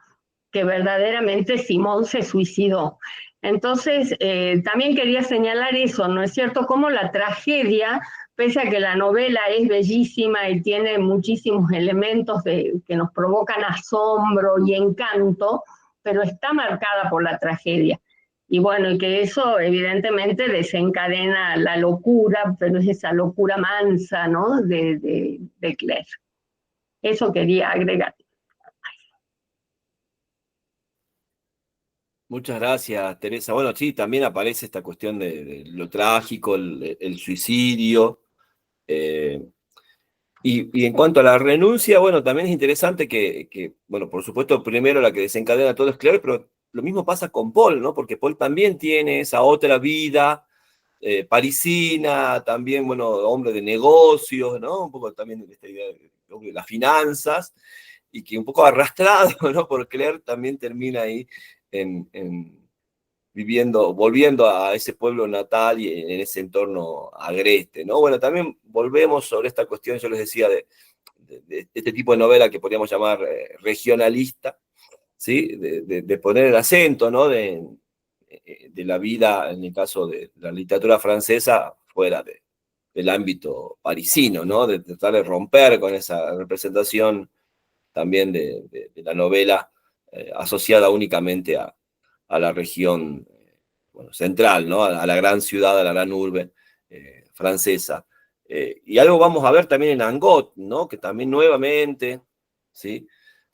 que verdaderamente Simón se suicidó. Entonces, también quería señalar eso, ¿no es cierto? Como la tragedia, pese a que la novela es bellísima y tiene muchísimos elementos que nos provocan asombro y encanto, pero está marcada por la tragedia. Y bueno, y que eso evidentemente desencadena la locura, pero es esa locura mansa, ¿no? De Claire. Eso quería agregar. Muchas gracias, Teresa. Bueno, sí, también aparece esta cuestión de lo trágico, el suicidio. Y en cuanto a la renuncia, bueno, también es interesante que, bueno, por supuesto, primero la que desencadena todo es Claire, pero lo mismo pasa con Paul, ¿no? Porque Paul también tiene esa otra vida parisina, también, bueno, hombre de negocios, ¿no? Un poco también de esta idea de las finanzas, y que un poco arrastrado, ¿no? Por Claire también termina ahí volviendo a ese pueblo natal y en ese entorno agreste, ¿no? Bueno, también volvemos sobre esta cuestión, yo les decía, de este tipo de novela que podríamos llamar regionalista, ¿sí? De poner el acento, ¿no? De la vida, en el caso de la literatura francesa, fuera del ámbito parisino, ¿no? De tratar de romper con esa representación también de la novela asociada únicamente a la región bueno, central, ¿no? A la gran ciudad, a la gran urbe francesa. Y algo vamos a ver también en Angot, ¿no? Que también nuevamente, ¿sí?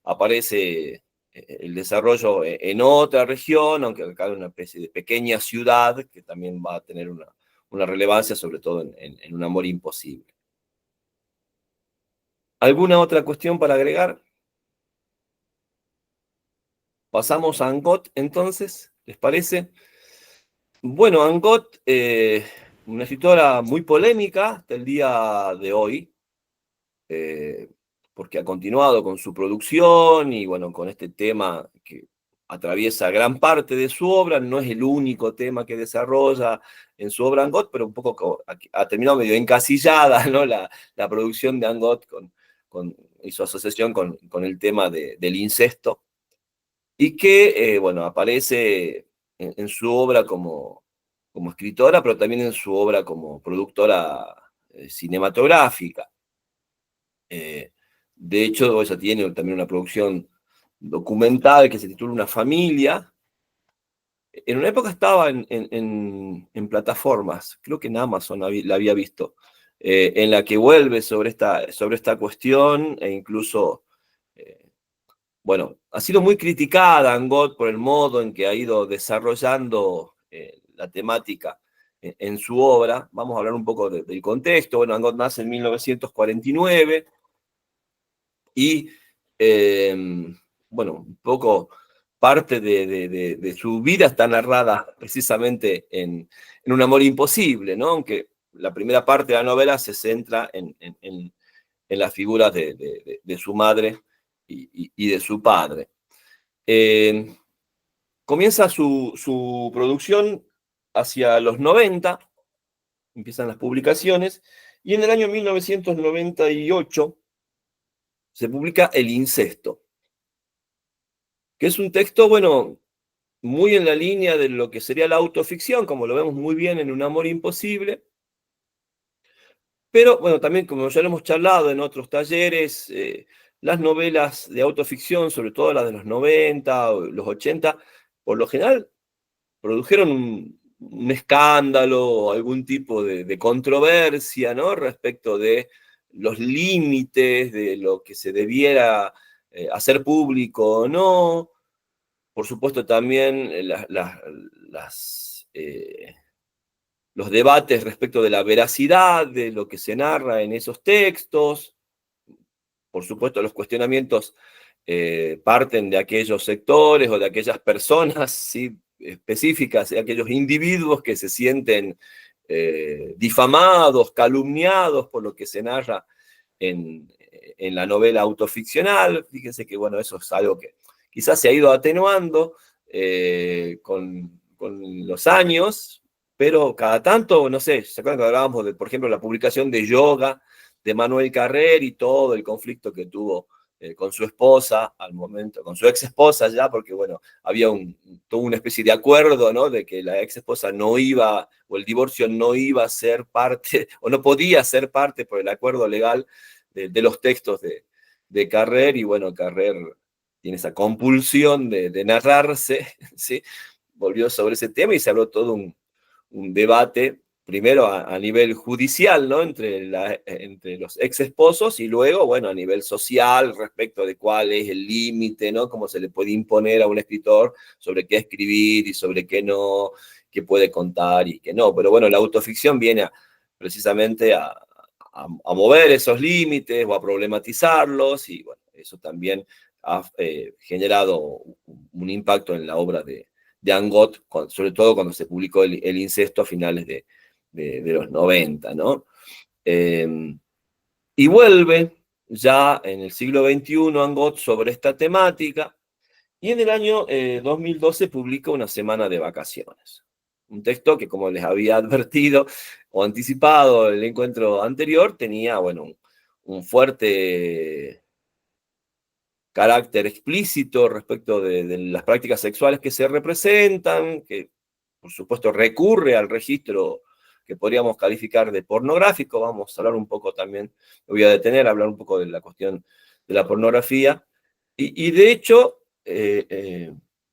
Aparece el desarrollo en otra región, aunque acá hay una especie de pequeña ciudad que también va a tener una relevancia, sobre todo en Un amor imposible. ¿Alguna otra cuestión para agregar? Pasamos a Angot, entonces, ¿les parece? Bueno, Angot, una escritora muy polémica hasta el día de hoy, porque ha continuado con su producción y bueno, con este tema que atraviesa gran parte de su obra, no es el único tema que desarrolla en su obra Angot, pero un poco ha terminado medio encasillada, ¿no? La producción de Angot y su asociación con el tema del incesto, y que, bueno, aparece en su obra como escritora, pero también en su obra como productora cinematográfica. De hecho, ella tiene también una producción documental que se titula Una familia. En una época estaba en plataformas, creo que en Amazon la había visto, en la que vuelve sobre esta cuestión e incluso, bueno, ha sido muy criticada Angot por el modo en que ha ido desarrollando la temática en su obra. Vamos a hablar un poco del contexto. Bueno, Angot nace en 1949 y, bueno, un poco parte de su vida está narrada precisamente en Un amor imposible, ¿no? Aunque la primera parte de la novela se centra en las figuras de su madre y de su padre. Comienza su producción hacia los 90, empiezan las publicaciones, y en el año 1998 se publica El incesto, que es un texto, bueno, muy en la línea de lo que sería la autoficción, como lo vemos muy bien en Un amor imposible, pero bueno, también como ya lo hemos charlado en otros talleres, las novelas de autoficción, sobre todo las de los 90 o los 80, por lo general produjeron un escándalo o algún tipo de controversia, ¿no? Respecto de los límites de lo que se debiera hacer público o no. Por supuesto, también los debates respecto de la veracidad de lo que se narra en esos textos. Por supuesto, los cuestionamientos parten de aquellos sectores o de aquellas personas, ¿sí?, específicas, de aquellos individuos que se sienten difamados, calumniados por lo que se narra en la novela autoficcional. Fíjense que, bueno, eso es algo que quizás se ha ido atenuando con los años, pero cada tanto, no sé, ¿se acuerdan que hablábamos de, por ejemplo, la publicación de Yoga de Manuel Carrer y todo el conflicto que tuvo con su esposa al momento, con su ex esposa ya, porque bueno, había toda una especie de acuerdo, ¿no?, de que la ex esposa no iba, o el divorcio no iba a ser parte, o no podía ser parte por el acuerdo legal de los textos de Carrer, y bueno, Carrer tiene esa compulsión de narrarse, ¿sí? Volvió sobre ese tema y se habló todo un debate, primero a nivel judicial, ¿no?, entre los ex esposos, y luego, bueno, a nivel social, respecto de cuál es el límite, ¿no?, cómo se le puede imponer a un escritor sobre qué escribir y sobre qué no, qué puede contar y qué no. Pero bueno, la autoficción viene precisamente a mover esos límites o a problematizarlos, y bueno, eso también ha generado un impacto en la obra de Angot, sobre todo cuando se publicó el incesto a finales de los 90, ¿no? Y vuelve ya en el siglo XXI Angot sobre esta temática, y en el año 2012 publica Una semana de vacaciones. Un texto que, como les había advertido o anticipado el encuentro anterior, tenía, bueno, un fuerte carácter explícito respecto de las prácticas sexuales que se representan, que por supuesto recurre al registro que podríamos calificar de pornográfico. Vamos a hablar un poco también, me voy a detener a hablar un poco de la cuestión de la pornografía, y de hecho,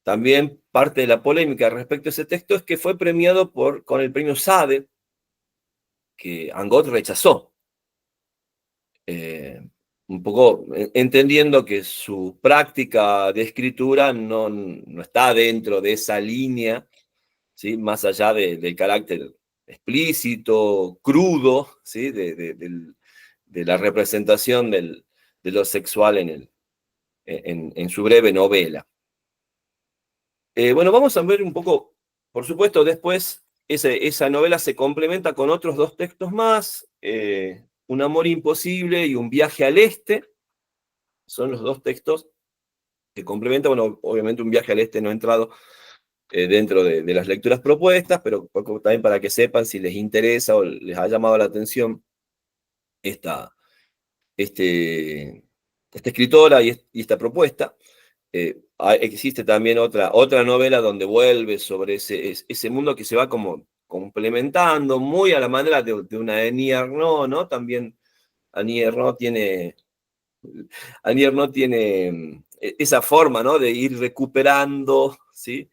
también parte de la polémica respecto a ese texto es que fue premiado con el premio Sade, que Angot rechazó. Un poco entendiendo que su práctica de escritura no está dentro de esa línea, ¿sí?, más allá del carácter explícito, crudo, ¿sí?, de la representación de lo sexual en su breve novela. Bueno, vamos a ver un poco, por supuesto, después esa novela se complementa con otros dos textos más, Un amor imposible y Un viaje al este, son los dos textos que complementan. Bueno, obviamente Un viaje al este no ha entrado dentro de las lecturas propuestas, pero también para que sepan si les interesa o les ha llamado la atención esta escritora y esta propuesta. Existe también otra novela donde vuelve sobre ese mundo que se va como complementando, muy a la manera de una Annie Ernaux, ¿no? También Annie Ernaux tiene esa forma, ¿no? De ir recuperando, ¿sí?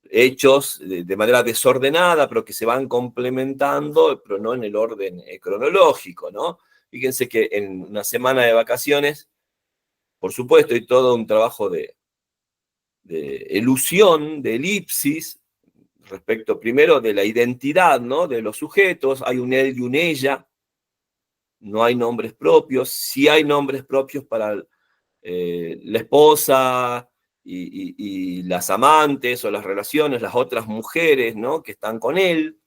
Hechos de manera desordenada, pero que se van complementando, pero no en el orden cronológico, ¿no? Fíjense que en una semana de vacaciones, por supuesto, hay todo un trabajo de elusión, de elipsis, respecto primero de la identidad, ¿no? De los sujetos. Hay un él y un ella, no hay nombres propios. Sí hay nombres propios para la esposa y las amantes o las relaciones, las otras mujeres, ¿no? Que están con él.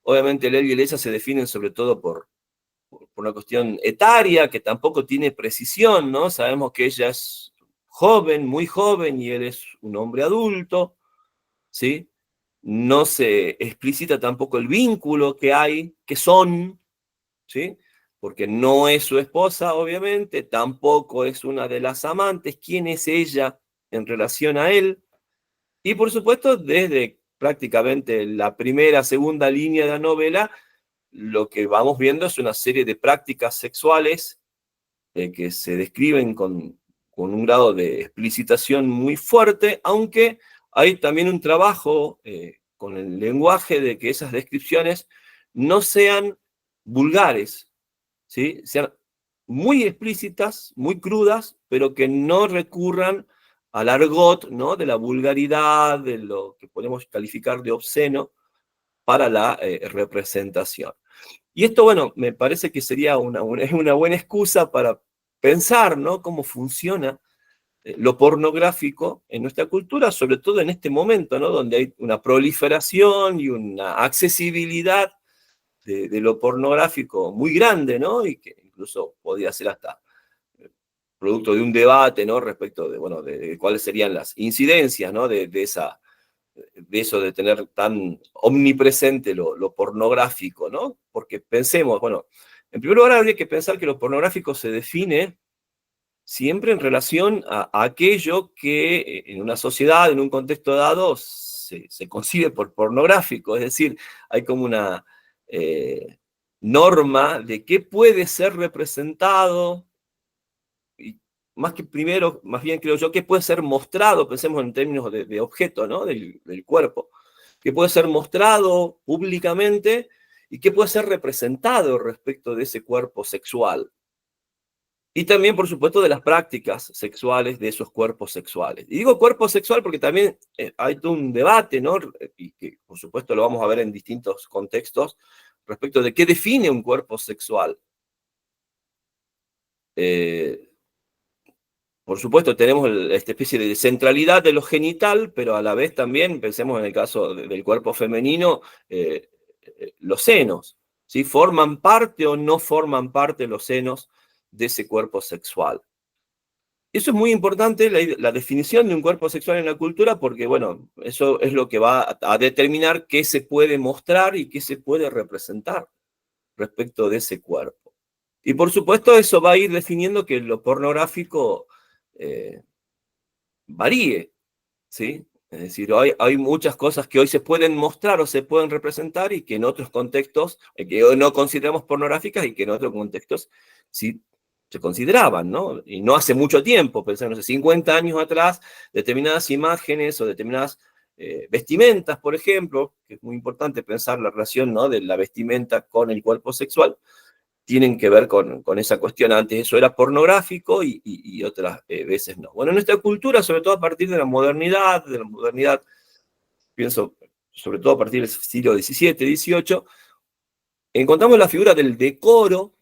Obviamente el él y el ella se definen sobre todo por una cuestión etaria, que tampoco tiene precisión, ¿no? Sabemos que ella es joven, muy joven, y él es un hombre adulto, ¿sí? No se explicita tampoco el vínculo que hay, que son, ¿sí? Porque no es su esposa, obviamente, tampoco es una de las amantes. ¿Quién es ella en relación a él? Y por supuesto, desde prácticamente la primera, segunda línea de la novela, lo que vamos viendo es una serie de prácticas sexuales que se describen con un grado de explicitación muy fuerte, aunque hay también un trabajo con el lenguaje de que esas descripciones no sean vulgares, ¿sí? Sean muy explícitas, muy crudas, pero que no recurran al argot, ¿no? De la vulgaridad, de lo que podemos calificar de obsceno para la representación. Y esto, bueno, me parece que sería una buena excusa para pensar, ¿no? Cómo funciona lo pornográfico en nuestra cultura, sobre todo en este momento, ¿no? Donde hay una proliferación y una accesibilidad de lo pornográfico muy grande, ¿no? Y que incluso podría ser hasta producto de un debate, ¿no? Respecto de, bueno, de cuáles serían las incidencias, ¿no? De eso de tener tan omnipresente lo pornográfico, ¿no? Porque pensemos, bueno, en primer lugar habría que pensar que lo pornográfico se define siempre en relación a aquello que en una sociedad, en un contexto dado, se concibe por pornográfico. Es decir, hay como una norma de qué puede ser representado, y más que primero, más bien creo yo, qué puede ser mostrado, pensemos en términos de objeto, ¿no? Del cuerpo, qué puede ser mostrado públicamente y qué puede ser representado respecto de ese cuerpo sexual. Y también, por supuesto, de las prácticas sexuales de esos cuerpos sexuales. Y digo cuerpo sexual porque también hay todo un debate, ¿no? Y que, por supuesto, lo vamos a ver en distintos contextos respecto de qué define un cuerpo sexual. Por supuesto, tenemos esta especie de centralidad de lo genital, pero a la vez también, pensemos en el caso del cuerpo femenino, los senos, ¿sí? ¿Forman parte o no forman parte los senos de ese cuerpo sexual? Eso es muy importante, la definición de un cuerpo sexual en la cultura, porque, bueno, eso es lo que va a determinar qué se puede mostrar y qué se puede representar respecto de ese cuerpo. Y por supuesto, eso va a ir definiendo que lo pornográfico varíe, ¿sí? Es decir, hay muchas cosas que hoy se pueden mostrar o se pueden representar y que en otros contextos, que hoy no consideramos pornográficas y que en otros contextos sí se consideraban, ¿no? Y no hace mucho tiempo, pensemos, no sé, 50 años atrás, determinadas imágenes o determinadas vestimentas, por ejemplo, que es muy importante pensar la relación, ¿no? De la vestimenta con el cuerpo sexual, tienen que ver con esa cuestión. Antes eso era pornográfico y otras veces no. Bueno, en nuestra cultura, sobre todo a partir de la modernidad, pienso sobre todo a partir del siglo XVII, XVIII, encontramos la figura del decoro,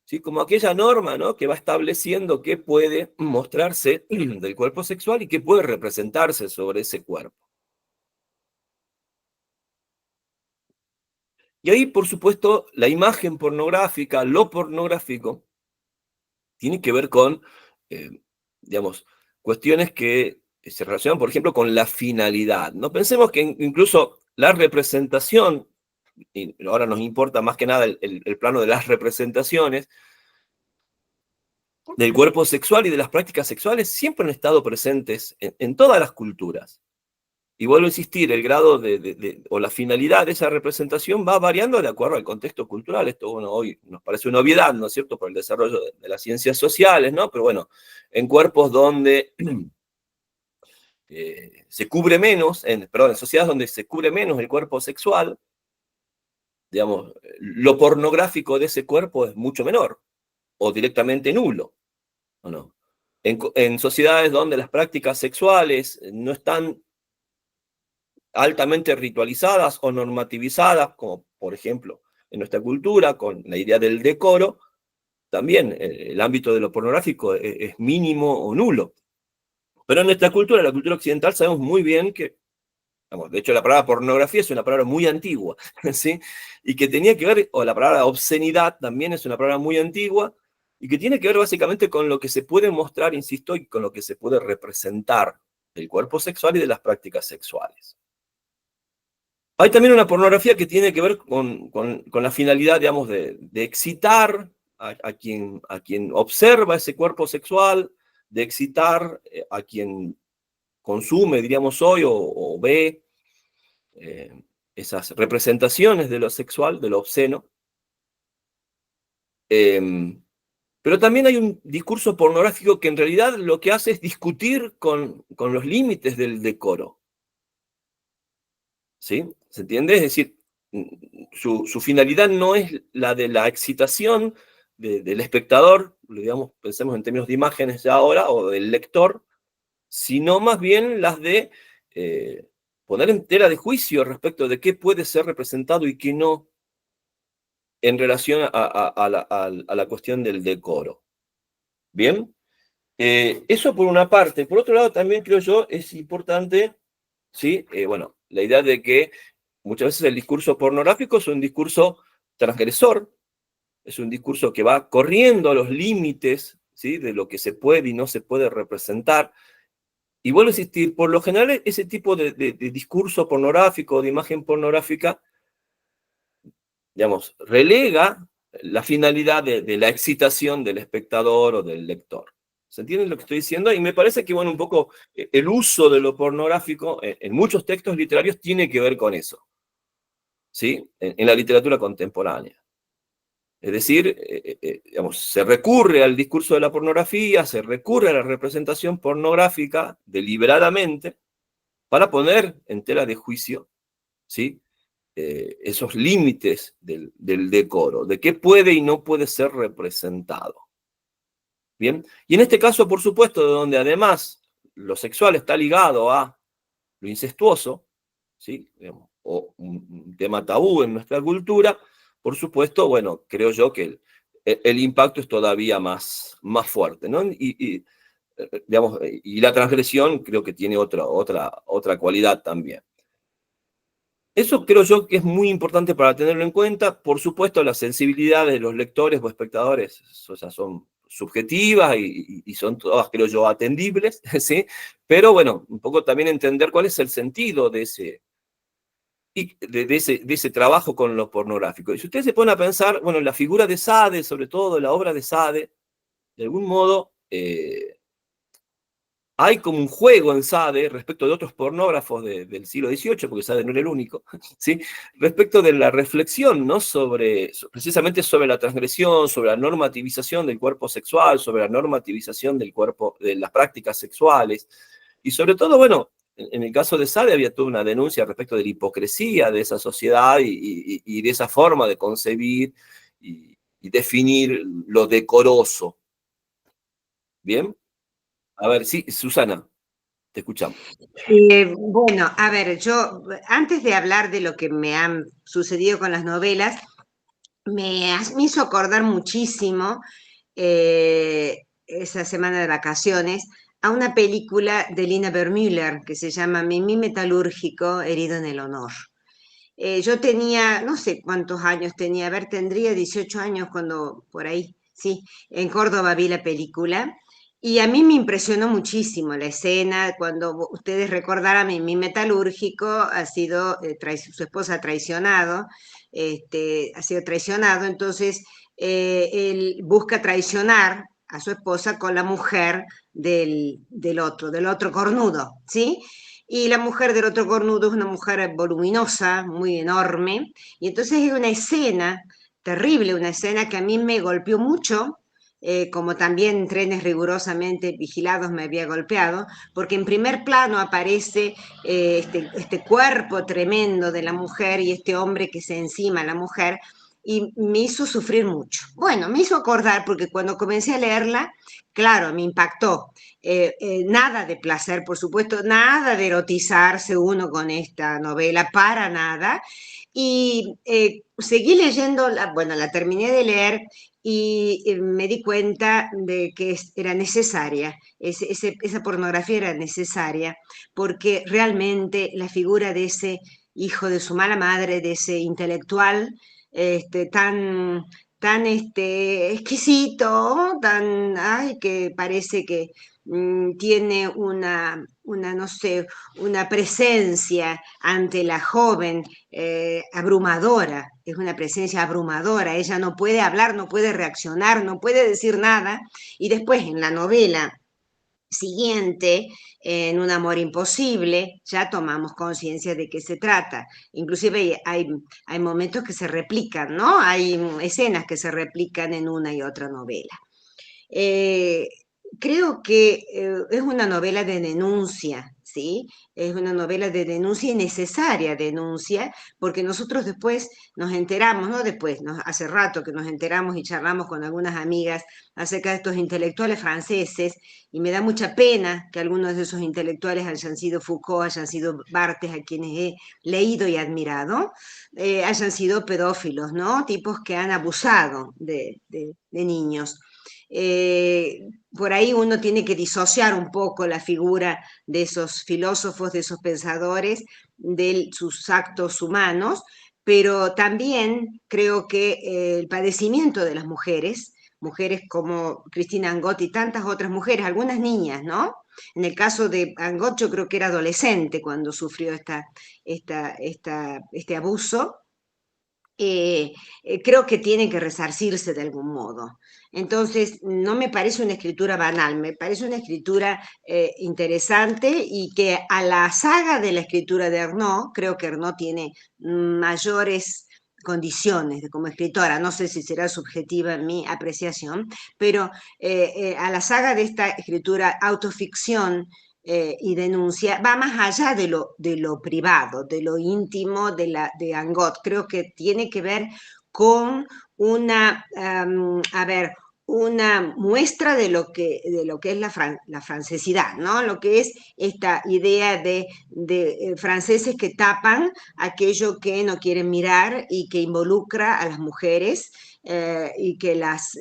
¿sí? Como aquella norma, ¿no? Que va estableciendo qué puede mostrarse del cuerpo sexual y qué puede representarse sobre ese cuerpo. Y ahí, por supuesto, la imagen pornográfica, lo pornográfico, tiene que ver con, digamos, cuestiones que se relacionan, por ejemplo, con la finalidad. No pensemos que incluso la representación, y ahora nos importa más que nada el plano de las representaciones, del cuerpo sexual y de las prácticas sexuales, siempre han estado presentes en todas las culturas. Y vuelvo a insistir, el grado o la finalidad de esa representación va variando de acuerdo al contexto cultural. Esto, bueno, hoy nos parece una obviedad, ¿no es cierto?, por el desarrollo de las ciencias sociales, ¿no? Pero bueno, en cuerpos donde se cubre menos, en sociedades donde se cubre menos el cuerpo sexual, digamos, lo pornográfico de ese cuerpo es mucho menor, o directamente nulo, ¿o no? En sociedades donde las prácticas sexuales no están altamente ritualizadas o normativizadas, como por ejemplo en nuestra cultura, con la idea del decoro, también el ámbito de lo pornográfico es mínimo o nulo. Pero en nuestra cultura, la cultura occidental, sabemos muy bien que, vamos, de hecho la palabra pornografía es una palabra muy antigua, ¿sí? Y que tenía que ver, o la palabra obscenidad también es una palabra muy antigua, y que tiene que ver básicamente con lo que se puede mostrar, insisto, y con lo que se puede representar del cuerpo sexual y de las prácticas sexuales. Hay también una pornografía que tiene que ver con la finalidad, digamos, de excitar a quien observa ese cuerpo sexual, de excitar a quien consume, diríamos hoy, o ve esas representaciones de lo sexual, de lo obsceno. Pero también hay un discurso pornográfico que en realidad lo que hace es discutir con los límites del decoro. ¿Sí? ¿Se entiende? Es decir, su finalidad no es la de la excitación del espectador, digamos, pensemos en términos de imágenes ya ahora, o del lector, sino más bien las de poner en tela de juicio respecto de qué puede ser representado y qué no en relación a la cuestión del decoro. ¿Bien? Eso por una parte. Por otro lado, también creo yo es importante, ¿sí? Bueno, la idea de que muchas veces el discurso pornográfico es un discurso transgresor, es un discurso que va corriendo a los límites, ¿sí?, de lo que se puede y no se puede representar. Y vuelvo a insistir, por lo general ese tipo de discurso pornográfico, de imagen pornográfica, digamos, relega la finalidad de la excitación del espectador o del lector. ¿Se entiende lo que estoy diciendo? Y me parece que, bueno, un poco el uso de lo pornográfico en muchos textos literarios tiene que ver con eso, ¿sí? En la literatura contemporánea. Es decir, digamos, se recurre al discurso de la pornografía, se recurre a la representación pornográfica deliberadamente para poner en tela de juicio, ¿sí?, esos límites del decoro, de qué puede y no puede ser representado. Bien, y en este caso, por supuesto, donde además lo sexual está ligado a lo incestuoso, ¿sí?, digamos, o un tema tabú en nuestra cultura, por supuesto, bueno, creo yo que el impacto es todavía más fuerte, ¿no? Digamos, y la transgresión creo que tiene otra cualidad también. Eso creo yo que es muy importante para tenerlo en cuenta. Por supuesto, las sensibilidades de los lectores o espectadores, o sea, son subjetivas y son todas, creo yo, atendibles, ¿sí? Pero bueno, un poco también entender cuál es el sentido de ese trabajo con lo pornográfico. Y si ustedes se ponen a pensar, bueno, la figura de Sade, sobre todo la obra de Sade, de algún modo hay como un juego en Sade respecto de otros pornógrafos del siglo XVIII, porque Sade no era el único, ¿sí?, respecto de la reflexión, ¿no?, precisamente sobre la transgresión, sobre la normativización del cuerpo sexual, sobre la normativización del cuerpo, de las prácticas sexuales, y sobre todo, bueno, en el caso de Sade había toda una denuncia respecto de la hipocresía de esa sociedad y de esa forma de concebir y definir lo decoroso. ¿Bien? A ver, sí, Susana, te escuchamos. Bueno, a ver, yo antes de hablar de lo que me han sucedido con las novelas, me hizo acordar muchísimo esa semana de vacaciones a una película de Lina Wertmüller que se llama Mimí metalúrgico herido en el honor. Yo tenía, no sé cuántos años tenía, a ver, tendría 18 años cuando por ahí sí, en Córdoba vi la película y a mí me impresionó muchísimo la escena, cuando ustedes recordarán, mi metalúrgico ha sido, su esposa ha traicionado, ha sido traicionado, entonces él busca traicionar a su esposa con la mujer del otro cornudo, ¿sí? Y la mujer del otro cornudo es una mujer voluminosa, muy enorme, y entonces es una escena terrible, una escena que a mí me golpeó mucho, como también trenes rigurosamente vigilados me había golpeado, porque en primer plano aparece este cuerpo tremendo de la mujer y este hombre que se encima a la mujer, y me hizo sufrir mucho. Bueno, me hizo acordar, porque cuando comencé a leerla, claro, me impactó. Nada de placer, por supuesto, nada de erotizarse uno con esta novela, para nada. Y seguí leyendo, bueno, la terminé de leer y me di cuenta de que era necesaria, esa pornografía era necesaria, porque realmente la figura de ese hijo de su mala madre, de ese intelectual tan, tan exquisito, tan, ay, que parece que tiene no sé, una presencia ante la joven abrumadora, es una presencia abrumadora, ella no puede hablar, no puede reaccionar, no puede decir nada, y después en la novela siguiente, en Un amor imposible, ya tomamos conciencia de qué se trata. Inclusive hay momentos que se replican, ¿no? Hay escenas que se replican en una y otra novela. Eh, Creo que es una novela de denuncia, ¿sí? Es una novela de denuncia y necesaria denuncia, porque nosotros después nos enteramos, ¿no? Hace rato que nos enteramos y charlamos con algunas amigas acerca de estos intelectuales franceses, y me da mucha pena que algunos de esos intelectuales hayan sido Foucault, hayan sido Barthes, a quienes he leído y admirado, hayan sido pedófilos, ¿no? Tipos que han abusado de niños. Por ahí uno tiene que disociar un poco la figura de esos filósofos, de esos pensadores, de sus actos humanos, pero también creo que el padecimiento de las mujeres, mujeres como Cristina Angot y tantas otras mujeres, algunas niñas, ¿no? En el caso de Angot yo creo que era adolescente cuando sufrió este abuso. Creo que tiene que resarcirse de algún modo. Entonces, no me parece una escritura banal, me parece una escritura interesante, y que a la saga de la escritura de Ernaux, creo que Ernaux tiene mayores condiciones como escritora, no sé si será subjetiva mi apreciación, pero a la saga de esta escritura autoficción y denuncia, va más allá de lo privado, de lo íntimo de Angot. Creo que tiene que ver con una muestra de lo que es la francesidad, ¿no? Lo que es esta idea de franceses que tapan aquello que no quieren mirar y que involucra a las mujeres, y que las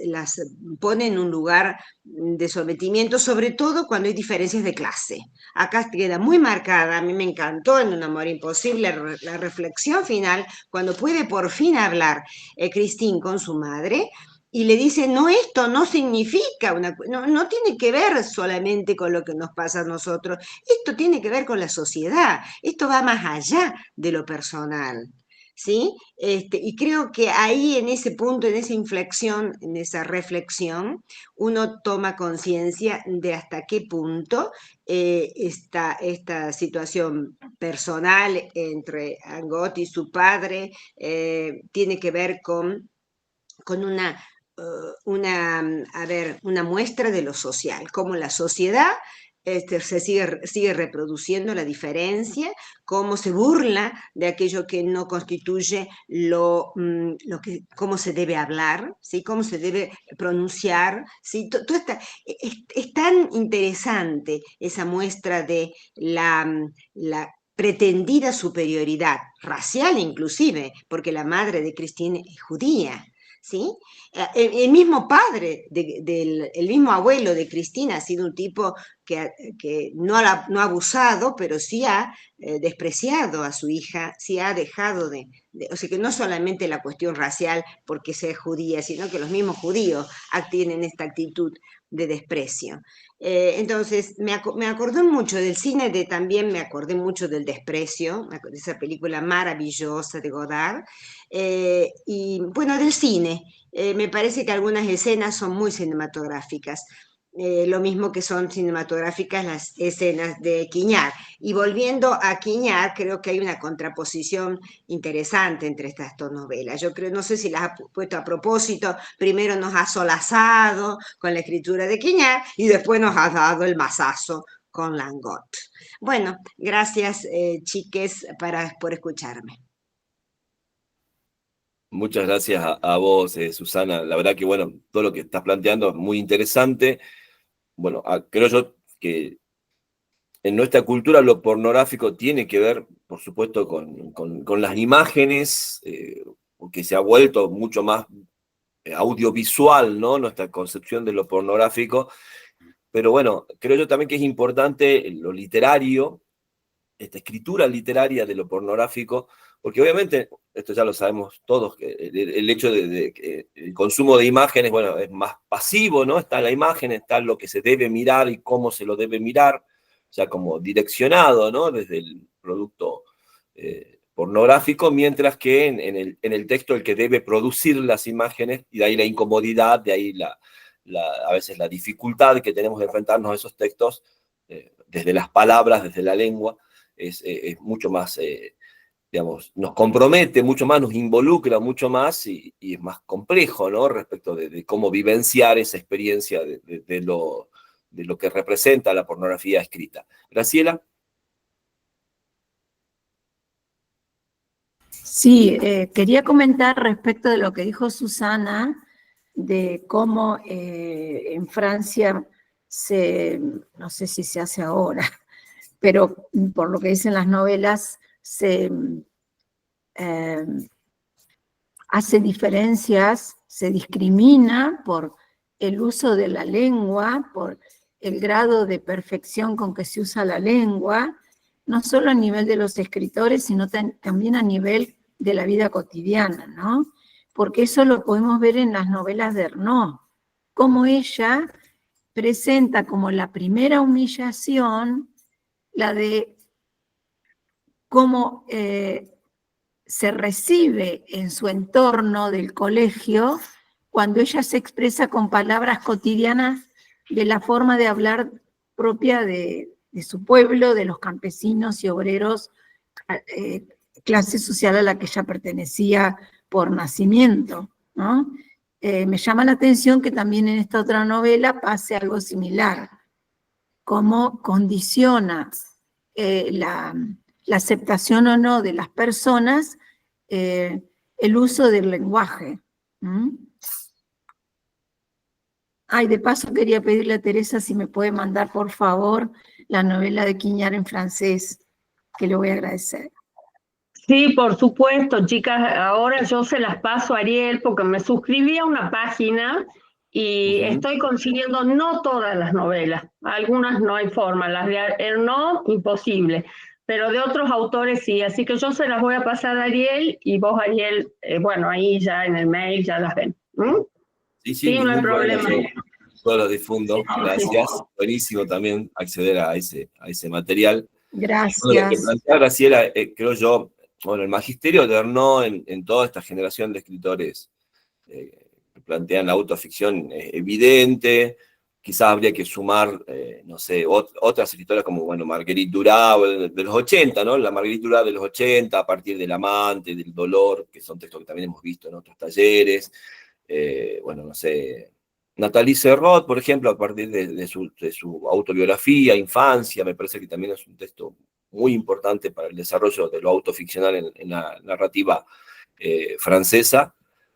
pone en un lugar de sometimiento, sobre todo cuando hay diferencias de clase. Acá queda muy marcada, a mí me encantó en Un amor imposible, la reflexión final, cuando puede por fin hablar Christine con su madre, y le dice, no, esto no significa, no tiene que ver solamente con lo que nos pasa a nosotros, esto tiene que ver con la sociedad, esto va más allá de lo personal. ¿Sí? Y creo que ahí, en ese punto, en esa inflexión, en esa reflexión, uno toma conciencia de hasta qué punto esta situación personal entre Angot y su padre tiene que ver con una muestra de lo social, cómo la sociedad se sigue reproduciendo la diferencia, cómo se burla de aquello que no constituye cómo se debe hablar, ¿sí? Cómo se debe pronunciar, ¿sí? Es tan interesante esa muestra de la pretendida superioridad racial, inclusive, porque la madre de Christine es judía, ¿sí? El mismo padre, el mismo abuelo de Cristina ha sido un tipo que no ha abusado, pero sí ha despreciado a su hija, sí ha dejado o sea que no solamente la cuestión racial porque sea judía, sino que los mismos judíos tienen esta actitud de desprecio. Entonces, me acordé mucho del cine, también me acordé mucho del Desprecio, de esa película maravillosa de Godard, y bueno, del cine. Me parece que algunas escenas son muy cinematográficas, lo mismo que son cinematográficas las escenas de Quiñar. Y volviendo a Quiñar, creo que hay una contraposición interesante entre estas dos novelas. Yo creo, no sé si las ha puesto a propósito, primero nos ha solazado con la escritura de Quiñar y después nos ha dado el mazazo con Langot. Bueno, gracias, chiques, por escucharme. Muchas gracias a vos, Susana. La verdad que, bueno, todo lo que estás planteando es muy interesante. Bueno, creo yo que en nuestra cultura lo pornográfico tiene que ver, por supuesto, con las imágenes, porque se ha vuelto mucho más audiovisual, ¿no? Nuestra concepción de lo pornográfico. Pero bueno, creo yo también que es importante lo literario, esta escritura literaria de lo pornográfico, porque obviamente, esto ya lo sabemos todos, que el hecho de que el consumo de imágenes, bueno, es más pasivo, ¿no? Está la imagen, está lo que se debe mirar y cómo se lo debe mirar, ya como direccionado, ¿no? Desde el producto pornográfico, mientras que en el texto el que debe producir las imágenes, y de ahí la incomodidad, de ahí a veces la dificultad que tenemos de enfrentarnos a esos textos, desde las palabras, desde la lengua, es mucho más, digamos, nos compromete mucho más, nos involucra mucho más y es más complejo, ¿no? Respecto de cómo vivenciar esa experiencia de lo que representa la pornografía escrita. Graciela. Sí, quería comentar respecto de lo que dijo Susana, de cómo en Francia no sé si se hace ahora, pero por lo que dicen las novelas, se hace diferencias, se discrimina por el uso de la lengua, por el grado de perfección con que se usa la lengua, no solo a nivel de los escritores, sino también a nivel de la vida cotidiana, ¿no? Porque eso lo podemos ver en las novelas de Ernaux, cómo ella presenta como la primera humillación la de cómo se recibe en su entorno del colegio cuando ella se expresa con palabras cotidianas de la forma de hablar propia de su pueblo, de los campesinos y obreros, clase social a la que ella pertenecía por nacimiento, ¿no? Me llama la atención que también en esta otra novela pase algo similar, cómo condiciona la aceptación o no de las personas el uso del lenguaje. Ay, de paso quería pedirle a Teresa si me puede mandar, por favor, la novela de Quiñar en francés, que le voy a agradecer. Sí, por supuesto, chicas. Ahora yo se las paso a Ariel porque me suscribí a una página y estoy consiguiendo no todas las novelas. Algunas no hay forma, las de Ernaux, imposible, pero de otros autores sí. Así que yo se las voy a pasar a Ariel y vos, Ariel, bueno, ahí ya en el mail ya las ven. Sí, no hay problema. Yo lo difundo, gracias. Buenísimo también acceder a ese material. Gracias. Bueno, lo que plantea Graciela, creo yo, bueno, el magisterio de Ernaux en toda esta generación de escritores que plantean la autoficción evidente. Quizás habría que sumar, no sé, otras escritoras como, bueno, Marguerite Duras de los 80, ¿no? La Marguerite Duras de los 80, a partir del amante, del dolor, que son textos que también hemos visto en otros talleres. Bueno, no sé, Nathalie Serrault, por ejemplo, a partir de su autobiografía, Infancia, me parece que también es un texto muy importante para el desarrollo de lo autoficcional en la narrativa francesa.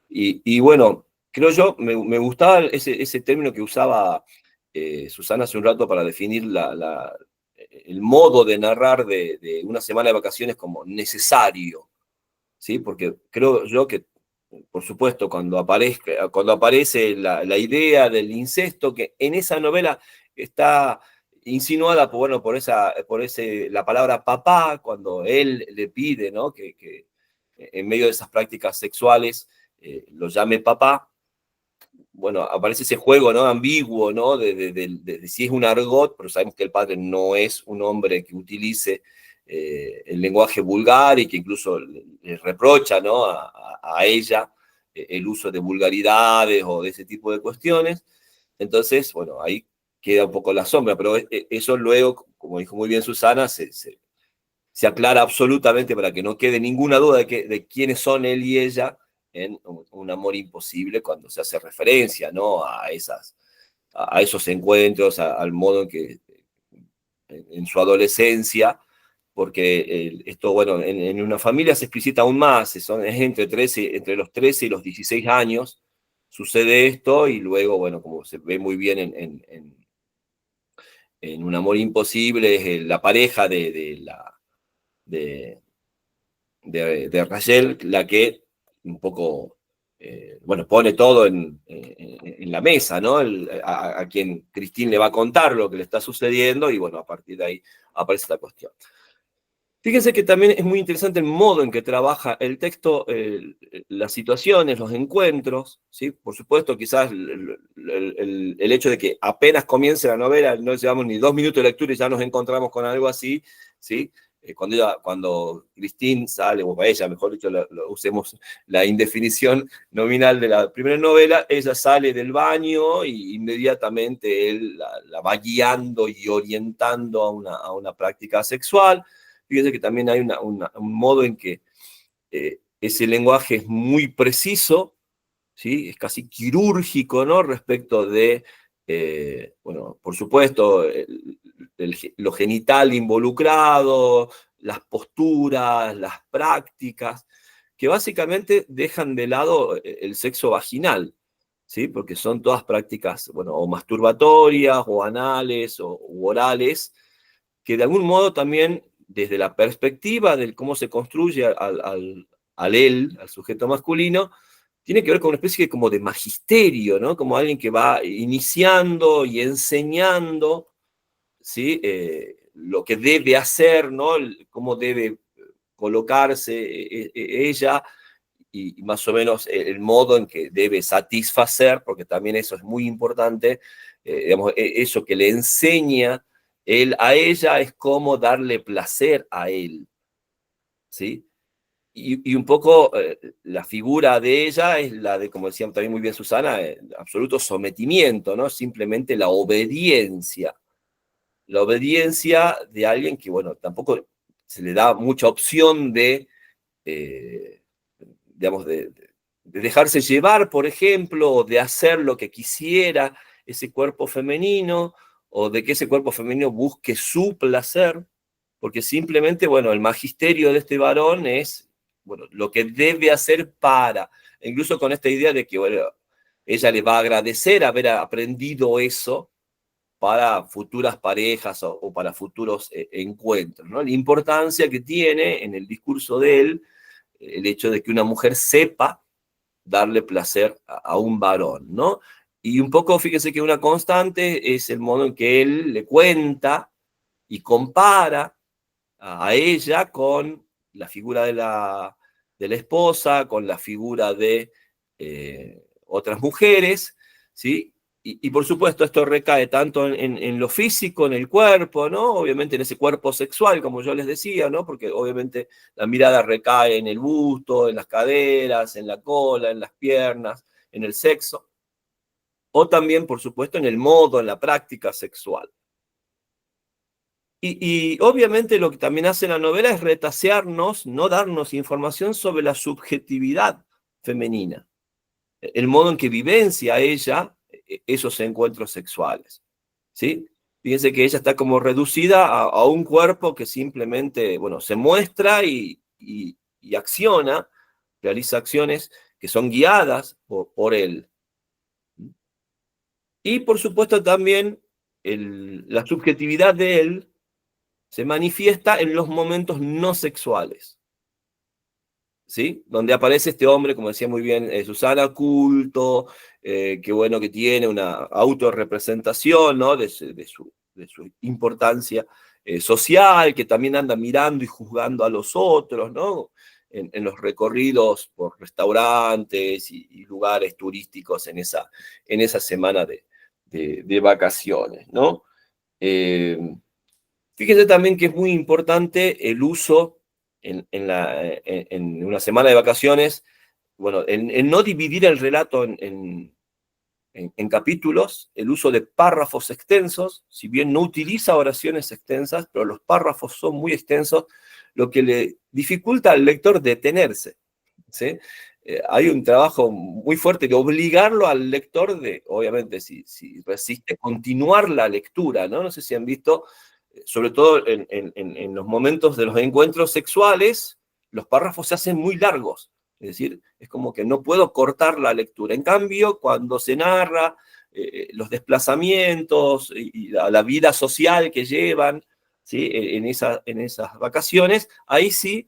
Y bueno, creo yo, me gustaba ese término que usaba Susana hace un rato para definir el modo de narrar de una semana de vacaciones como necesario, ¿sí? Porque creo yo que por supuesto, cuando aparece la idea del incesto, que en esa novela está insinuada la palabra papá, cuando él le pide, ¿no?, que en medio de esas prácticas sexuales lo llame papá. Bueno, aparece ese juego, ¿no?, ambiguo, ¿no?, de si es un argot, pero sabemos que el padre no es un hombre que utilice el lenguaje vulgar y que incluso le reprocha, ¿no?, a ella el uso de vulgaridades o de ese tipo de cuestiones. Entonces, bueno, ahí queda un poco la sombra, pero eso luego, como dijo muy bien Susana, se aclara absolutamente para que no quede ninguna duda de quiénes son él y ella en Un amor imposible, cuando se hace referencia, ¿no?, a esos encuentros, al modo en que en su adolescencia, porque esto, bueno, en una familia se explicita aún más, es entre los 13 y los 16 años sucede esto, y luego, bueno, como se ve muy bien en Un amor imposible, es la pareja de Rachel la que un poco, bueno, pone todo en la mesa, ¿no? A quien Christine le va a contar lo que le está sucediendo, y bueno, a partir de ahí aparece la cuestión. Fíjense que también es muy interesante el modo en que trabaja el texto, las situaciones, los encuentros, ¿sí? Por supuesto, quizás el hecho de que apenas comience la novela, no llevamos ni 2 minutos de lectura y ya nos encontramos con algo así, ¿sí? Cuando Christine sale, o ella, mejor dicho, usemos la indefinición nominal de la primera novela, ella sale del baño y inmediatamente él la va guiando y orientando a una práctica sexual. Fíjense que también hay un modo en que ese lenguaje es muy preciso, ¿sí? Es casi quirúrgico, ¿no?, respecto de, bueno, por supuesto, lo genital involucrado, las posturas, las prácticas, que básicamente dejan de lado el sexo vaginal, ¿sí? Porque son todas prácticas, bueno, o masturbatorias, o anales, o orales, que de algún modo también, desde la perspectiva de cómo se construye al sujeto masculino, tiene que ver con una especie como de magisterio, ¿no? Como alguien que va iniciando y enseñando, ¿sí?, lo que debe hacer, ¿no?, cómo debe colocarse ella, y más o menos el modo en que debe satisfacer, porque también eso es muy importante, digamos, eso que le enseña él a ella es cómo darle placer a él, ¿sí? Y un poco la figura de ella es la de, como decía también muy bien Susana, absoluto sometimiento, ¿no? Simplemente la obediencia de alguien que, bueno, tampoco se le da mucha opción de, digamos, de dejarse llevar, por ejemplo, o de hacer lo que quisiera ese cuerpo femenino, o de que ese cuerpo femenino busque su placer, porque simplemente, bueno, el magisterio de este varón es, bueno, lo que debe hacer incluso con esta idea de que, bueno, ella le va a agradecer haber aprendido eso para futuras parejas o para futuros encuentros, ¿no? La importancia que tiene en el discurso de él el hecho de que una mujer sepa darle placer a un varón, ¿no? Y un poco, fíjese que una constante es el modo en que él le cuenta y compara a ella con la figura de la esposa, con la figura de otras mujeres, ¿sí? Y por supuesto esto recae tanto en lo físico, en el cuerpo, ¿no? Obviamente en ese cuerpo sexual, como yo les decía, ¿no? Porque obviamente la mirada recae en el busto, en las caderas, en la cola, en las piernas, en el sexo, o también, por supuesto, en el modo, en la práctica sexual. Y obviamente lo que también hace la novela es retasearnos, no darnos información sobre la subjetividad femenina, el modo en que vivencia ella esos encuentros sexuales, ¿sí? Fíjense que ella está como reducida a un cuerpo que simplemente, bueno, se muestra y acciona, realiza acciones que son guiadas por él. Y por supuesto también la subjetividad de él se manifiesta en los momentos no sexuales. ¿sí? Donde aparece este hombre, como decía muy bien Susana, culto, qué bueno que tiene una autorrepresentación, ¿no? de su importancia social, que también anda mirando y juzgando a los otros, ¿no? En los recorridos por restaurantes y lugares turísticos en esa semana de vacaciones, ¿no? Fíjense también que es muy importante el uso en una semana de vacaciones, bueno, en no dividir el relato en capítulos, el uso de párrafos extensos, si bien no utiliza oraciones extensas, pero los párrafos son muy extensos, lo que le dificulta al lector detenerse, ¿sí? Hay un trabajo muy fuerte de obligarlo al lector de, obviamente, si resiste, continuar la lectura, ¿no? No sé si han visto, sobre todo en los momentos de los encuentros sexuales, los párrafos se hacen muy largos. Es decir, es como que no puedo cortar la lectura. En cambio, cuando se narra los desplazamientos y la vida social que llevan, ¿sí? en esas vacaciones, ahí sí,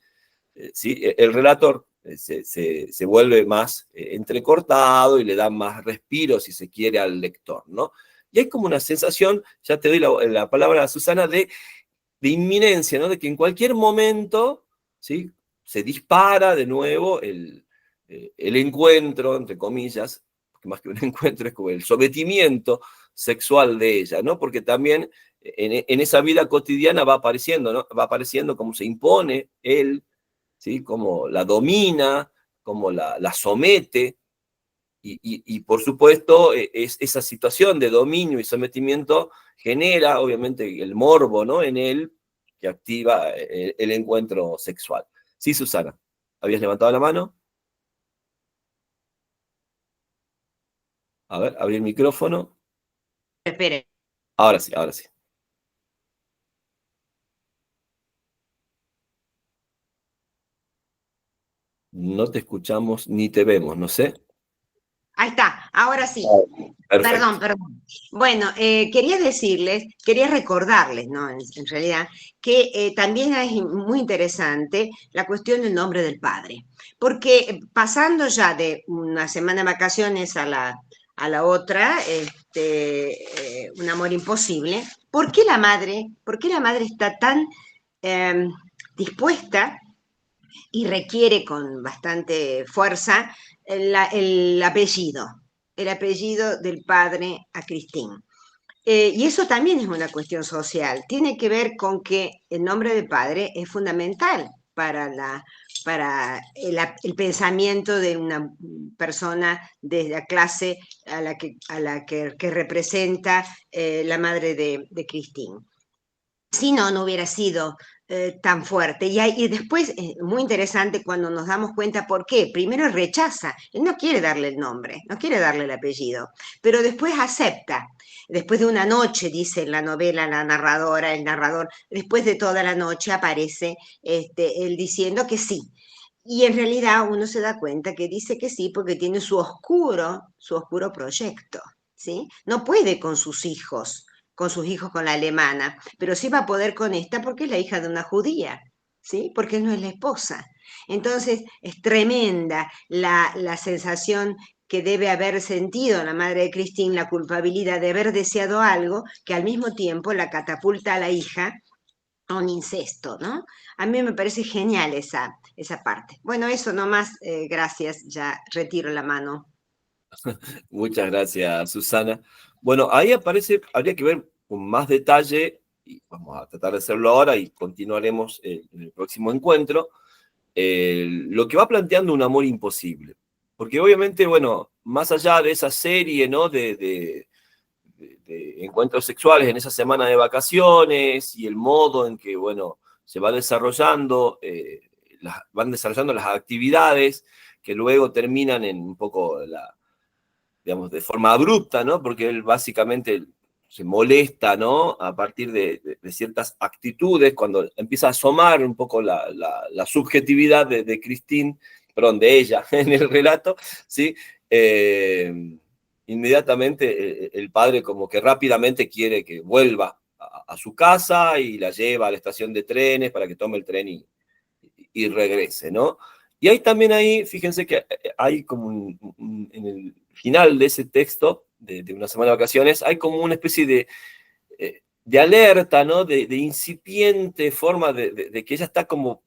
¿sí? El relator se vuelve más entrecortado y le da más respiro, si se quiere, al lector, ¿no? Y hay como una sensación, ya te doy la palabra a Susana, de inminencia, ¿no? De que en cualquier momento, ¿sí? Se dispara de nuevo el encuentro, entre comillas, porque más que un encuentro es como el sometimiento sexual de ella, ¿no? Porque también en esa vida cotidiana va apareciendo, ¿no? Va apareciendo cómo se impone él, ¿sí? Cómo la domina, cómo la somete, y por supuesto, esa situación de dominio y sometimiento genera, obviamente, el morbo, ¿no? En él, que activa el encuentro sexual. Sí, Susana, ¿habías levantado la mano? A ver, abrí el micrófono. Espere. Ahora sí, ahora sí. No te escuchamos ni te vemos, no sé. Ahí está, ahora sí. Perfecto. Perdón. Bueno, quería recordarles, ¿no? En realidad, que también es muy interesante la cuestión del nombre del padre, porque pasando ya de una semana de vacaciones a la otra, un amor imposible, por qué la madre está tan dispuesta y requiere con bastante fuerza el apellido del padre a Cristín? Y eso también es una cuestión social. Tiene que ver con que el nombre de padre es fundamental para el pensamiento de una persona de la clase que representa la madre de Cristín. Si no, no hubiera sido tan fuerte. Y después, muy interesante cuando nos damos cuenta por qué. Primero rechaza, él no quiere darle el nombre, no quiere darle el apellido, pero después acepta. Después de una noche, dice en la novela la narradora, el narrador, después de toda la noche aparece él diciendo que sí. Y en realidad uno se da cuenta que dice que sí porque tiene su oscuro proyecto, ¿sí? No puede con sus hijos con la alemana, pero sí va a poder con esta porque es la hija de una judía, ¿sí? Porque no es la esposa. Entonces es tremenda la sensación que debe haber sentido la madre de Christine, la culpabilidad de haber deseado algo que al mismo tiempo la catapulta a la hija a un incesto, ¿no? A mí me parece genial esa parte. Bueno, eso nomás, gracias, ya retiro la mano. Muchas gracias, Susana. Bueno, ahí habría que ver con más detalle, y vamos a tratar de hacerlo ahora y continuaremos en el próximo encuentro, lo que va planteando un amor imposible. Porque obviamente, bueno, más allá de esa serie, ¿no? De encuentros sexuales en esa semana de vacaciones y el modo en que, bueno, se va desarrollando, van desarrollando las actividades que luego terminan en un poco digamos, de forma abrupta, ¿no? Porque él básicamente se molesta, ¿no? A partir de ciertas actitudes, cuando empieza a asomar un poco la subjetividad de Christine, perdón, de ella en el relato, ¿sí? Inmediatamente el padre como que rápidamente quiere que vuelva a su casa y la lleva a la estación de trenes para que tome el tren y regrese, ¿no? Y hay también ahí, fíjense que hay como en el final de ese texto, de Una semana de vacaciones, hay como una especie de alerta, ¿no? De incipiente forma de que ella está como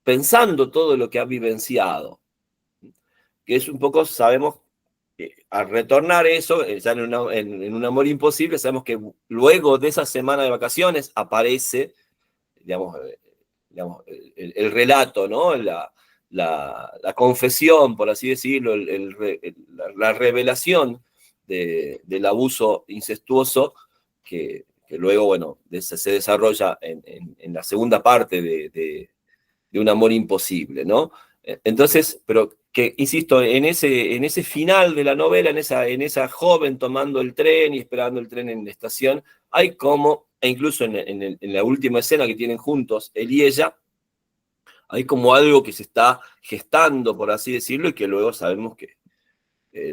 pensando todo lo que ha vivenciado. Que es un poco, sabemos, al retornar eso, ya en un amor imposible, sabemos que luego de esa semana de vacaciones aparece, digamos, el relato, ¿no? La confesión, por así decirlo, la revelación del abuso incestuoso que luego, bueno, se desarrolla en la segunda parte de Un amor imposible, ¿no? Entonces, pero que, insisto, en ese final de la novela, en esa joven tomando el tren y esperando el tren en la estación, hay como, e incluso en la última escena que tienen juntos, él y ella, hay como algo que se está gestando, por así decirlo, y que luego sabemos que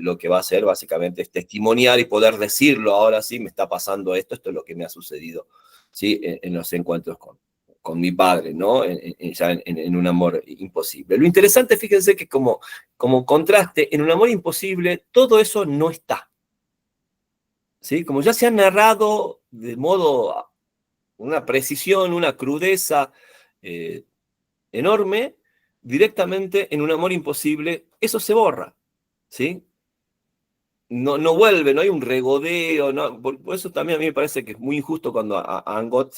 lo que va a hacer básicamente es testimoniar y poder decirlo, ahora sí, me está pasando esto es lo que me ha sucedido, ¿sí? En los encuentros con mi padre, ¿no? Ya en Un amor imposible. Lo interesante, fíjense que como contraste, en Un amor imposible todo eso no está, ¿sí? Como ya se ha narrado de modo, una precisión, una crudeza enorme, directamente en Un amor imposible eso se borra, ¿sí? No vuelve, no hay un regodeo, no, por eso también a mí me parece que es muy injusto cuando a Angot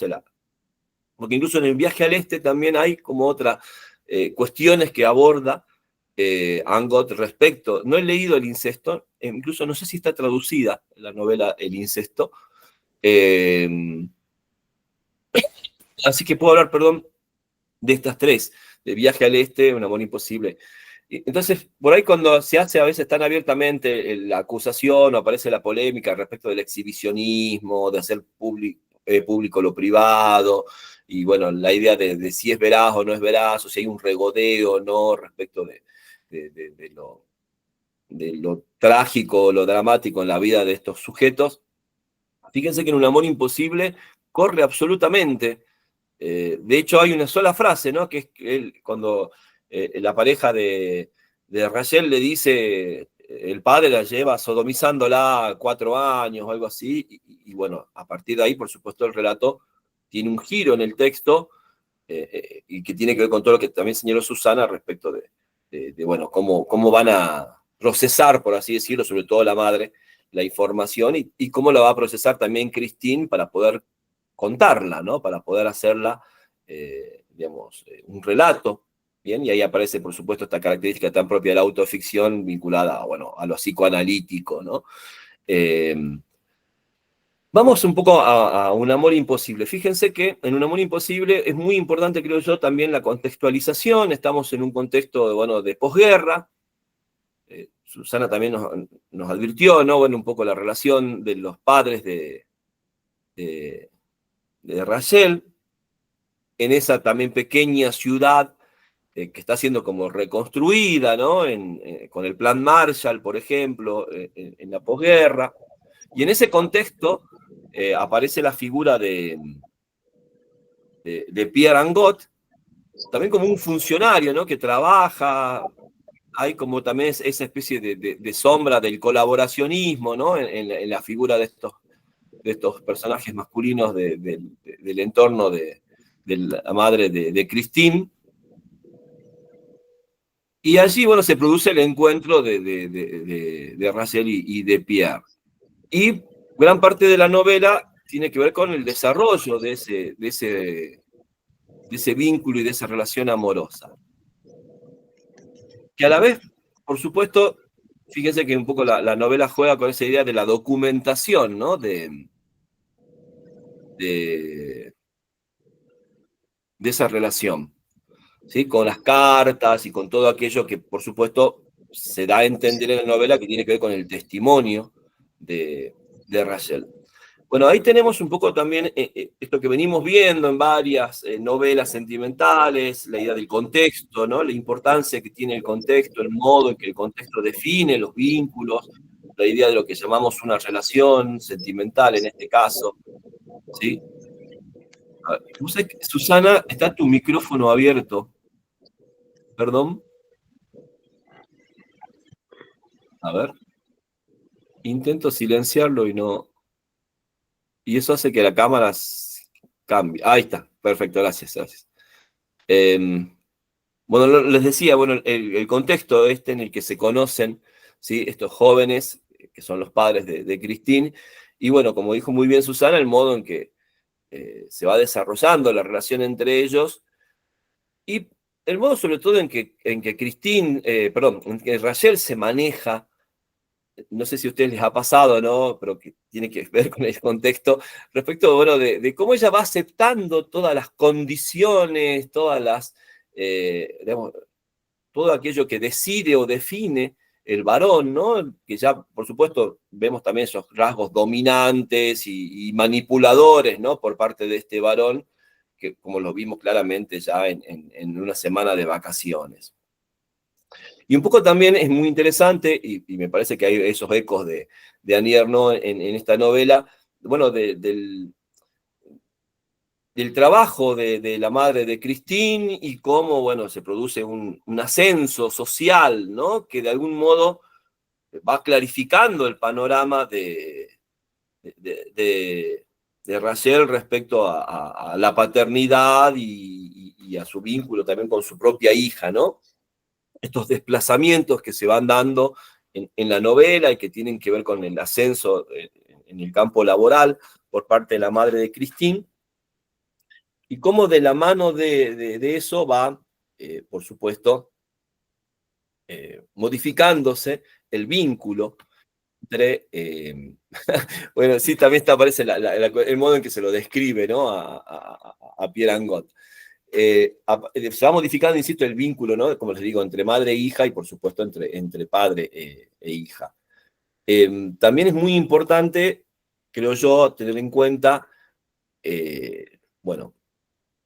porque incluso en El viaje al este también hay como otras cuestiones que aborda Angot respecto, no he leído El incesto, incluso no sé si está traducida la novela El incesto, así que puedo hablar, perdón, de estas tres, de Viaje al este, Un amor imposible. Entonces, por ahí cuando se hace a veces tan abiertamente la acusación o aparece la polémica respecto del exhibicionismo, de hacer público lo privado, y bueno, la idea de si es veraz o no es veraz, o si hay un regodeo o no respecto de lo trágico, lo dramático en la vida de estos sujetos, fíjense que en Un amor imposible corre absolutamente. De hecho, hay una sola frase, ¿no? Que es cuando la pareja de Rachel le dice, el padre la lleva sodomizándola 4 años o algo así, y bueno, a partir de ahí, por supuesto, el relato tiene un giro en el texto, y que tiene que ver con todo lo que también señaló Susana respecto bueno, cómo van a procesar, por así decirlo, sobre todo la madre, la información, y cómo la va a procesar también Christine para poder contarla, ¿no? Para poder hacerla, digamos, un relato, ¿bien? Y ahí aparece, por supuesto, esta característica tan propia de la autoficción vinculada, bueno, a lo psicoanalítico, ¿no? Vamos un poco a Un amor imposible. Fíjense que en Un amor imposible es muy importante, creo yo, también la contextualización. Estamos en un contexto, bueno, de posguerra. Susana también nos advirtió, ¿no? Bueno, un poco la relación de los padres de Rachel, en esa también pequeña ciudad que está siendo como reconstruida, ¿no? Con el Plan Marshall, por ejemplo, en la posguerra. Y en ese contexto aparece la figura de Pierre Angot, también como un funcionario, ¿no? Que trabaja, hay como también esa especie de sombra del colaboracionismo, ¿no? En la figura de estos personajes masculinos del entorno de la madre de Christine. Y allí, bueno, se produce el encuentro de Rachel y de Pierre. Y gran parte de la novela tiene que ver con el desarrollo de ese vínculo y de esa relación amorosa. Que a la vez, por supuesto, fíjense que un poco la novela juega con esa idea de la documentación, ¿no? De esa relación, ¿sí? Con las cartas y con todo aquello que, por supuesto, se da a entender en la novela que tiene que ver con el testimonio de Rachel. Bueno, ahí tenemos un poco también esto que venimos viendo en varias novelas sentimentales, la idea del contexto, ¿no? La importancia que tiene el contexto, el modo en que el contexto define los vínculos, la idea de lo que llamamos una relación sentimental en este caso, ¿sí? Susana, está tu micrófono abierto. Perdón. A ver, intento silenciarlo y no... Y eso hace que la cámara cambie. Ahí está, perfecto, gracias, gracias. Bueno, les decía, bueno, el contexto en el que se conocen, ¿sí?, estos jóvenes, que son los padres de Christine, y bueno, como dijo muy bien Susana, el modo en que se va desarrollando la relación entre ellos, y el modo sobre todo en que Christine, perdón, en que Rachel se maneja. No sé si a ustedes les ha pasado, ¿no? Pero que tiene que ver con el contexto, respecto, bueno, de cómo ella va aceptando todas las condiciones, todas las, digamos, todo aquello que decide o define el varón, ¿no? Que ya, por supuesto, vemos también esos rasgos dominantes y manipuladores, ¿no?, por parte de este varón, que como lo vimos claramente ya en una semana de vacaciones. Y un poco también es muy interesante, y me parece que hay esos ecos de Annie Ernaux en esta novela, bueno, del trabajo de la madre de Christine y cómo, bueno, se produce un ascenso social, ¿no?, que de algún modo va clarificando el panorama de Rachel respecto a la paternidad y a su vínculo también con su propia hija, ¿no? Estos desplazamientos que se van dando en la novela y que tienen que ver con el ascenso en el campo laboral por parte de la madre de Christine, y cómo de la mano de eso va, por supuesto, modificándose el vínculo entre, bueno, sí, también aparece el modo en que se lo describe, ¿no?, a Pierre Angot. Se va modificando, insisto, el vínculo, ¿no?, como les digo, entre madre e hija y, por supuesto, entre padre e hija. También es muy importante, creo yo, tener en cuenta, bueno,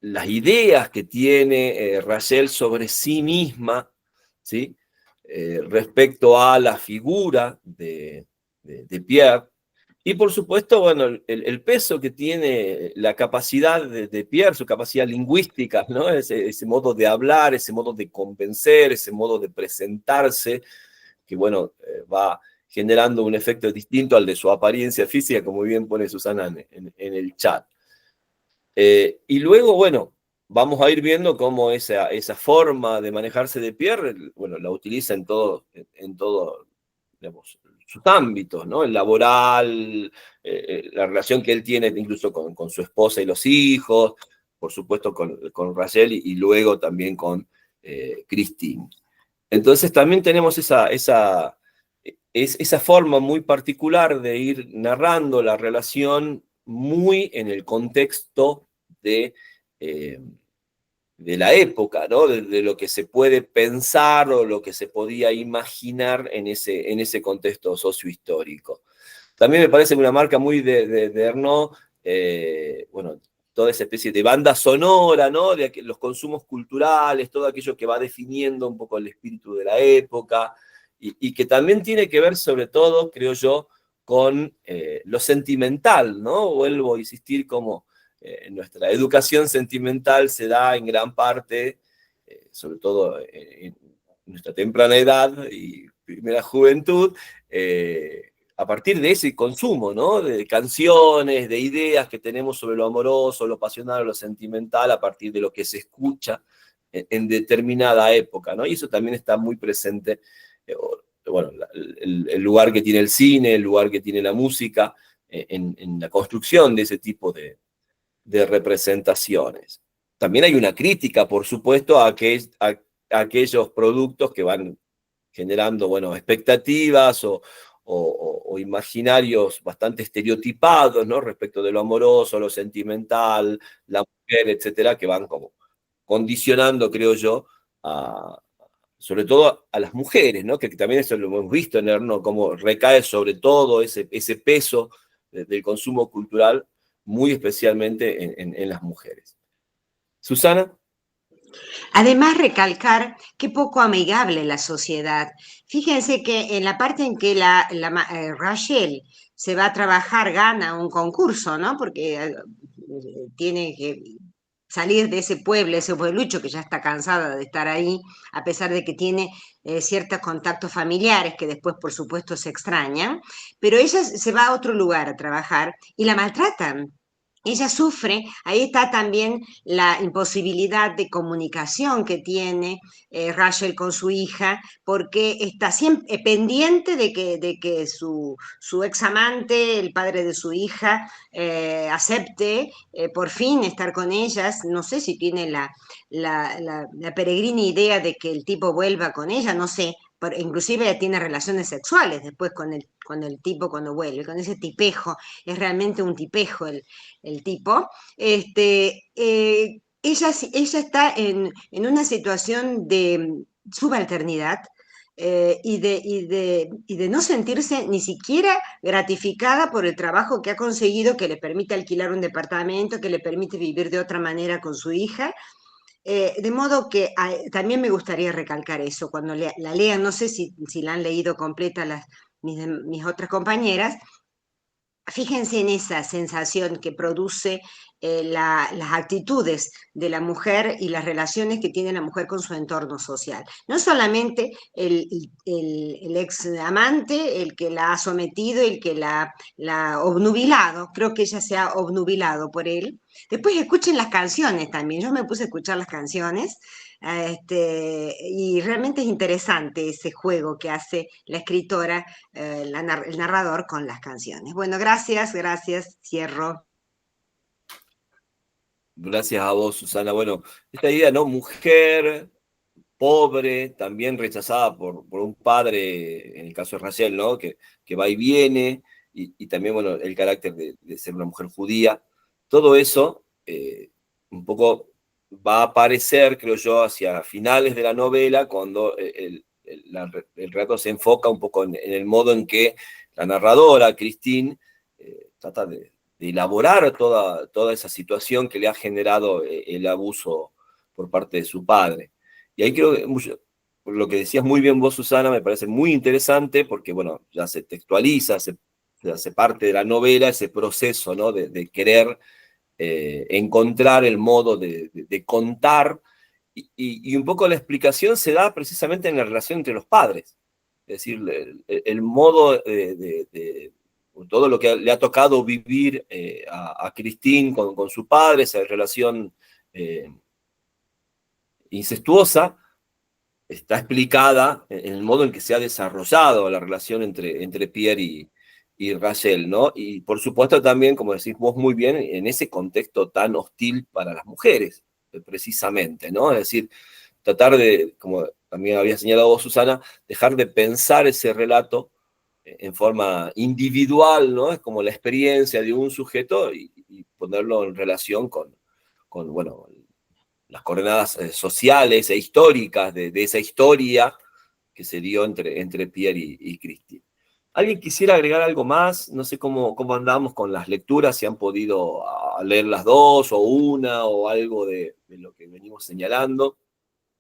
las ideas que tiene Rachel sobre sí misma, ¿sí?, respecto a la figura de Pierre. Y por supuesto, bueno, el peso que tiene la capacidad de Pierre, su capacidad lingüística, ¿no?, ese modo de hablar, ese modo de convencer, ese modo de presentarse, que bueno, va generando un efecto distinto al de su apariencia física, como bien pone Susana en el chat. Y luego, bueno, vamos a ir viendo cómo esa forma de manejarse de Pierre, bueno, la utiliza en todo, digamos, sus ámbitos, ¿no? El laboral, la relación que él tiene incluso con su esposa y los hijos, por supuesto con Rachel y luego también con Christine. Entonces también tenemos esa forma muy particular de ir narrando la relación muy en el contexto de la época, ¿no?, de lo que se puede pensar o lo que se podía imaginar en ese contexto sociohistórico. También me parece una marca muy de Ernaux, bueno, toda esa especie de banda sonora, ¿no?, de los consumos culturales, todo aquello que va definiendo un poco el espíritu de la época, y que también tiene que ver, sobre todo, creo yo, con lo sentimental, ¿no? Vuelvo a insistir como nuestra educación sentimental se da en gran parte, sobre todo en nuestra temprana edad y primera juventud, a partir de ese consumo, ¿no?, de canciones, de ideas que tenemos sobre lo amoroso, lo pasional, lo sentimental, a partir de lo que se escucha en determinada época, ¿no? Y eso también está muy presente, bueno, el lugar que tiene el cine, el lugar que tiene la música, en la construcción de ese tipo de representaciones. También hay una crítica, por supuesto, a aquellos productos que van generando, bueno, expectativas o imaginarios bastante estereotipados, ¿no?, respecto de lo amoroso, lo sentimental, la mujer, etcétera, que van como condicionando, creo yo, sobre todo a las mujeres, ¿no?, que también eso lo hemos visto en Ernaux, cómo recae sobre todo ese peso del consumo cultural, muy especialmente en las mujeres. Susana. Además, recalcar qué poco amigable la sociedad. Fíjense que en la parte en que Rachel se va a trabajar, gana un concurso, ¿no?, porque tiene que salir de ese pueblo, ese pueblucho que ya está cansada de estar ahí, a pesar de que tiene ciertos contactos familiares que después, por supuesto, se extrañan, pero ella se va a otro lugar a trabajar y la maltratan. Ella sufre, ahí está también la imposibilidad de comunicación que tiene Rachel con su hija, porque está siempre pendiente de que su ex amante, el padre de su hija, acepte por fin estar con ellas. No sé si tiene la peregrina idea de que el tipo vuelva con ella, no sé. Inclusive ella tiene relaciones sexuales después con el tipo cuando vuelve, con ese tipejo. Es realmente un tipejo el tipo. Ella está en una situación de subalternidad y de no sentirse ni siquiera gratificada por el trabajo que ha conseguido, que le permite alquilar un departamento, que le permite vivir de otra manera con su hija. De modo que también me gustaría recalcar eso cuando la lean, no sé si la han leído completa mis otras compañeras. Fíjense en esa sensación que produce las actitudes de la mujer y las relaciones que tiene la mujer con su entorno social. No solamente el ex amante, el que la ha sometido, el que la ha obnubilado, creo que ella se ha obnubilado por él. Después escuchen las canciones también, yo me puse a escuchar las canciones. Y realmente es interesante ese juego que hace la escritora, el narrador con las canciones. Bueno, gracias, cierro. Gracias a vos, Susana. Bueno, esta idea, ¿no? Mujer, pobre, también rechazada por un padre, en el caso de Rachel, ¿no? Que va y viene, y también, bueno, el carácter de ser una mujer judía. Todo eso un poco va a aparecer, creo yo, hacia finales de la novela, cuando el relato se enfoca un poco en el modo en que la narradora, Christine, trata de elaborar toda esa situación que le ha generado el abuso por parte de su padre. Y ahí creo que lo que decías muy bien vos, Susana, me parece muy interesante, porque, bueno, ya se textualiza, se hace parte de la novela ese proceso, ¿no? de querer encontrar el modo de contar, y un poco la explicación se da precisamente en la relación entre los padres. Es decir, el modo todo lo que le ha tocado vivir a Christine con su padre, esa relación incestuosa, está explicada en el modo en que se ha desarrollado la relación entre Pierre y Rachel, ¿no? Y por supuesto también, como decís vos muy bien, en ese contexto tan hostil para las mujeres, precisamente, ¿no? Es decir, tratar de, como también había señalado vos, Susana, dejar de pensar ese relato en forma individual, ¿no? Es como la experiencia de un sujeto y ponerlo en relación con bueno, las coordenadas sociales e históricas de esa historia que se dio entre Pierre y Christine. ¿Alguien quisiera agregar algo más? No sé cómo andamos con las lecturas, si han podido leer las dos o una o algo de lo que venimos señalando.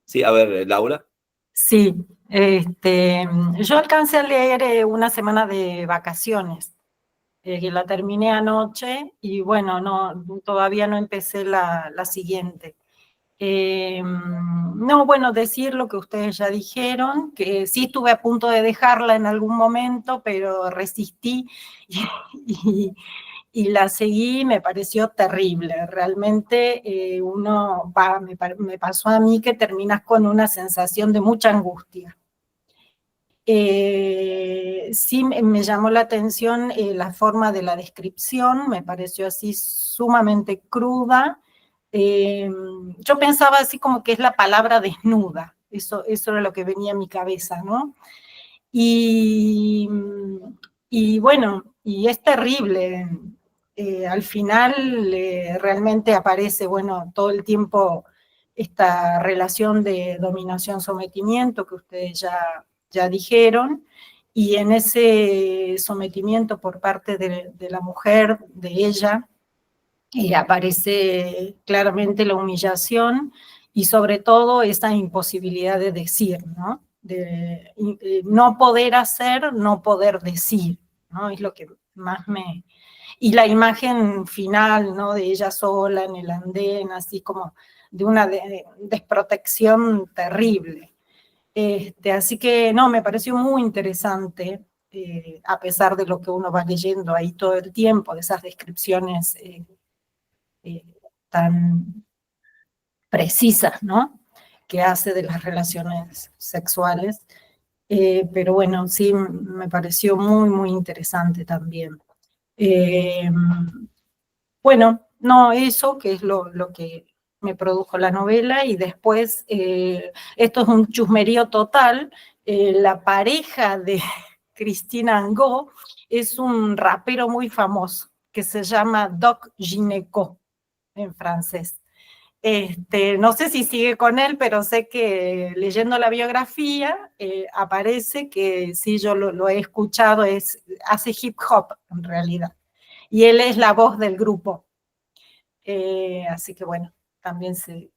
Sí, a ver, Laura. Sí, yo alcancé a leer una semana de vacaciones, que la terminé anoche y bueno, todavía no empecé la siguiente. No, bueno, decir lo que ustedes ya dijeron, que sí estuve a punto de dejarla en algún momento, pero resistí y la seguí, me pareció terrible. Realmente me pasó a mí que terminas con una sensación de mucha angustia. Sí me llamó la atención la forma de la descripción, me pareció así sumamente cruda. Yo pensaba así como que es la palabra desnuda, eso era lo que venía a mi cabeza, ¿no? Y bueno, y es terrible. Al final realmente aparece, bueno, todo el tiempo esta relación de dominación-sometimiento que ustedes ya dijeron, y en ese sometimiento por parte de la mujer, de ella, aparece claramente la humillación y sobre todo esa imposibilidad de decir, ¿no? De no poder hacer, no poder decir, ¿no? Es lo que más y la imagen final, ¿no? De ella sola en el andén, así como de una desprotección terrible. Así que no, me pareció muy interesante, a pesar de lo que uno va leyendo ahí todo el tiempo, de esas descripciones tan precisas, ¿no? Que hace de las relaciones sexuales. Pero bueno, sí, me pareció muy, muy interesante también. Bueno, no, eso que es lo que me produjo la novela, y después, esto es un chusmerío total, la pareja de Christine Angot es un rapero muy famoso que se llama Doc Gineco en francés. No sé si sigue con él, pero sé que leyendo la biografía aparece que sí, yo lo he escuchado, hace hip hop en realidad, y él es la voz del grupo. Así que bueno, también se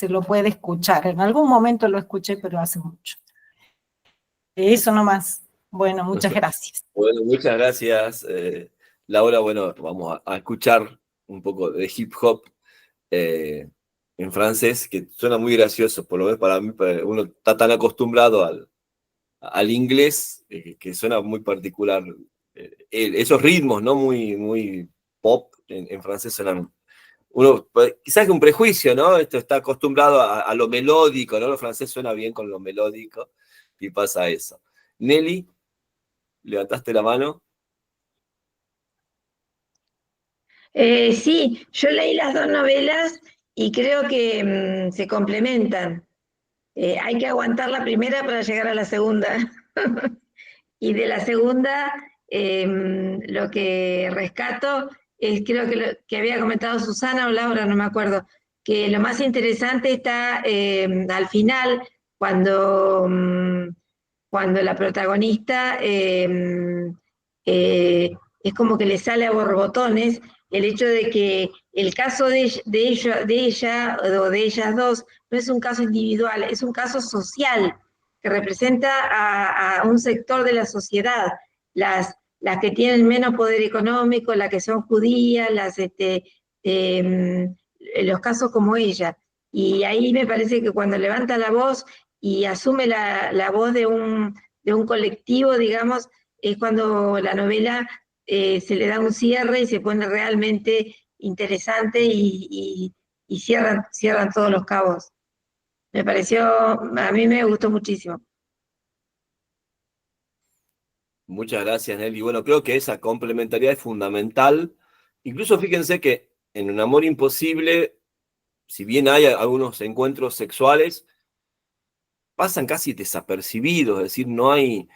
lo puede escuchar. En algún momento lo escuché, pero hace mucho. Eso nomás. Bueno, muchas gracias. Bueno, muchas gracias, Laura. Bueno, vamos a escuchar un poco de hip hop en francés, que suena muy gracioso, por lo menos para mí. Uno está tan acostumbrado al inglés que suena muy particular. Esos ritmos, ¿no? Muy, muy pop en francés suenan. Uno, quizás que un prejuicio, ¿no? Esto está acostumbrado a lo melódico, ¿no? Lo francés suena bien con lo melódico y pasa eso. Nelly, levantaste la mano. Sí, yo leí las dos novelas y creo que se complementan. Hay que aguantar la primera para llegar a la segunda. Y de la segunda, lo que rescato es, creo que lo que había comentado Susana o Laura, no me acuerdo, que lo más interesante está al final, cuando la protagonista es como que le sale a borbotones el hecho de que el caso de ella o de ellas dos no es un caso individual, es un caso social que representa a un sector de la sociedad, las que tienen menos poder económico, las que son judías, los casos como ella. Y ahí me parece que cuando levanta la voz y asume la voz de un colectivo, digamos, es cuando la novela se le da un cierre y se pone realmente interesante y cierran todos los cabos. Me pareció, a mí me gustó muchísimo. Muchas gracias, Nelly. Bueno, creo que esa complementariedad es fundamental. Incluso fíjense que en Un amor imposible, si bien hay algunos encuentros sexuales, pasan casi desapercibidos, es decir, no hay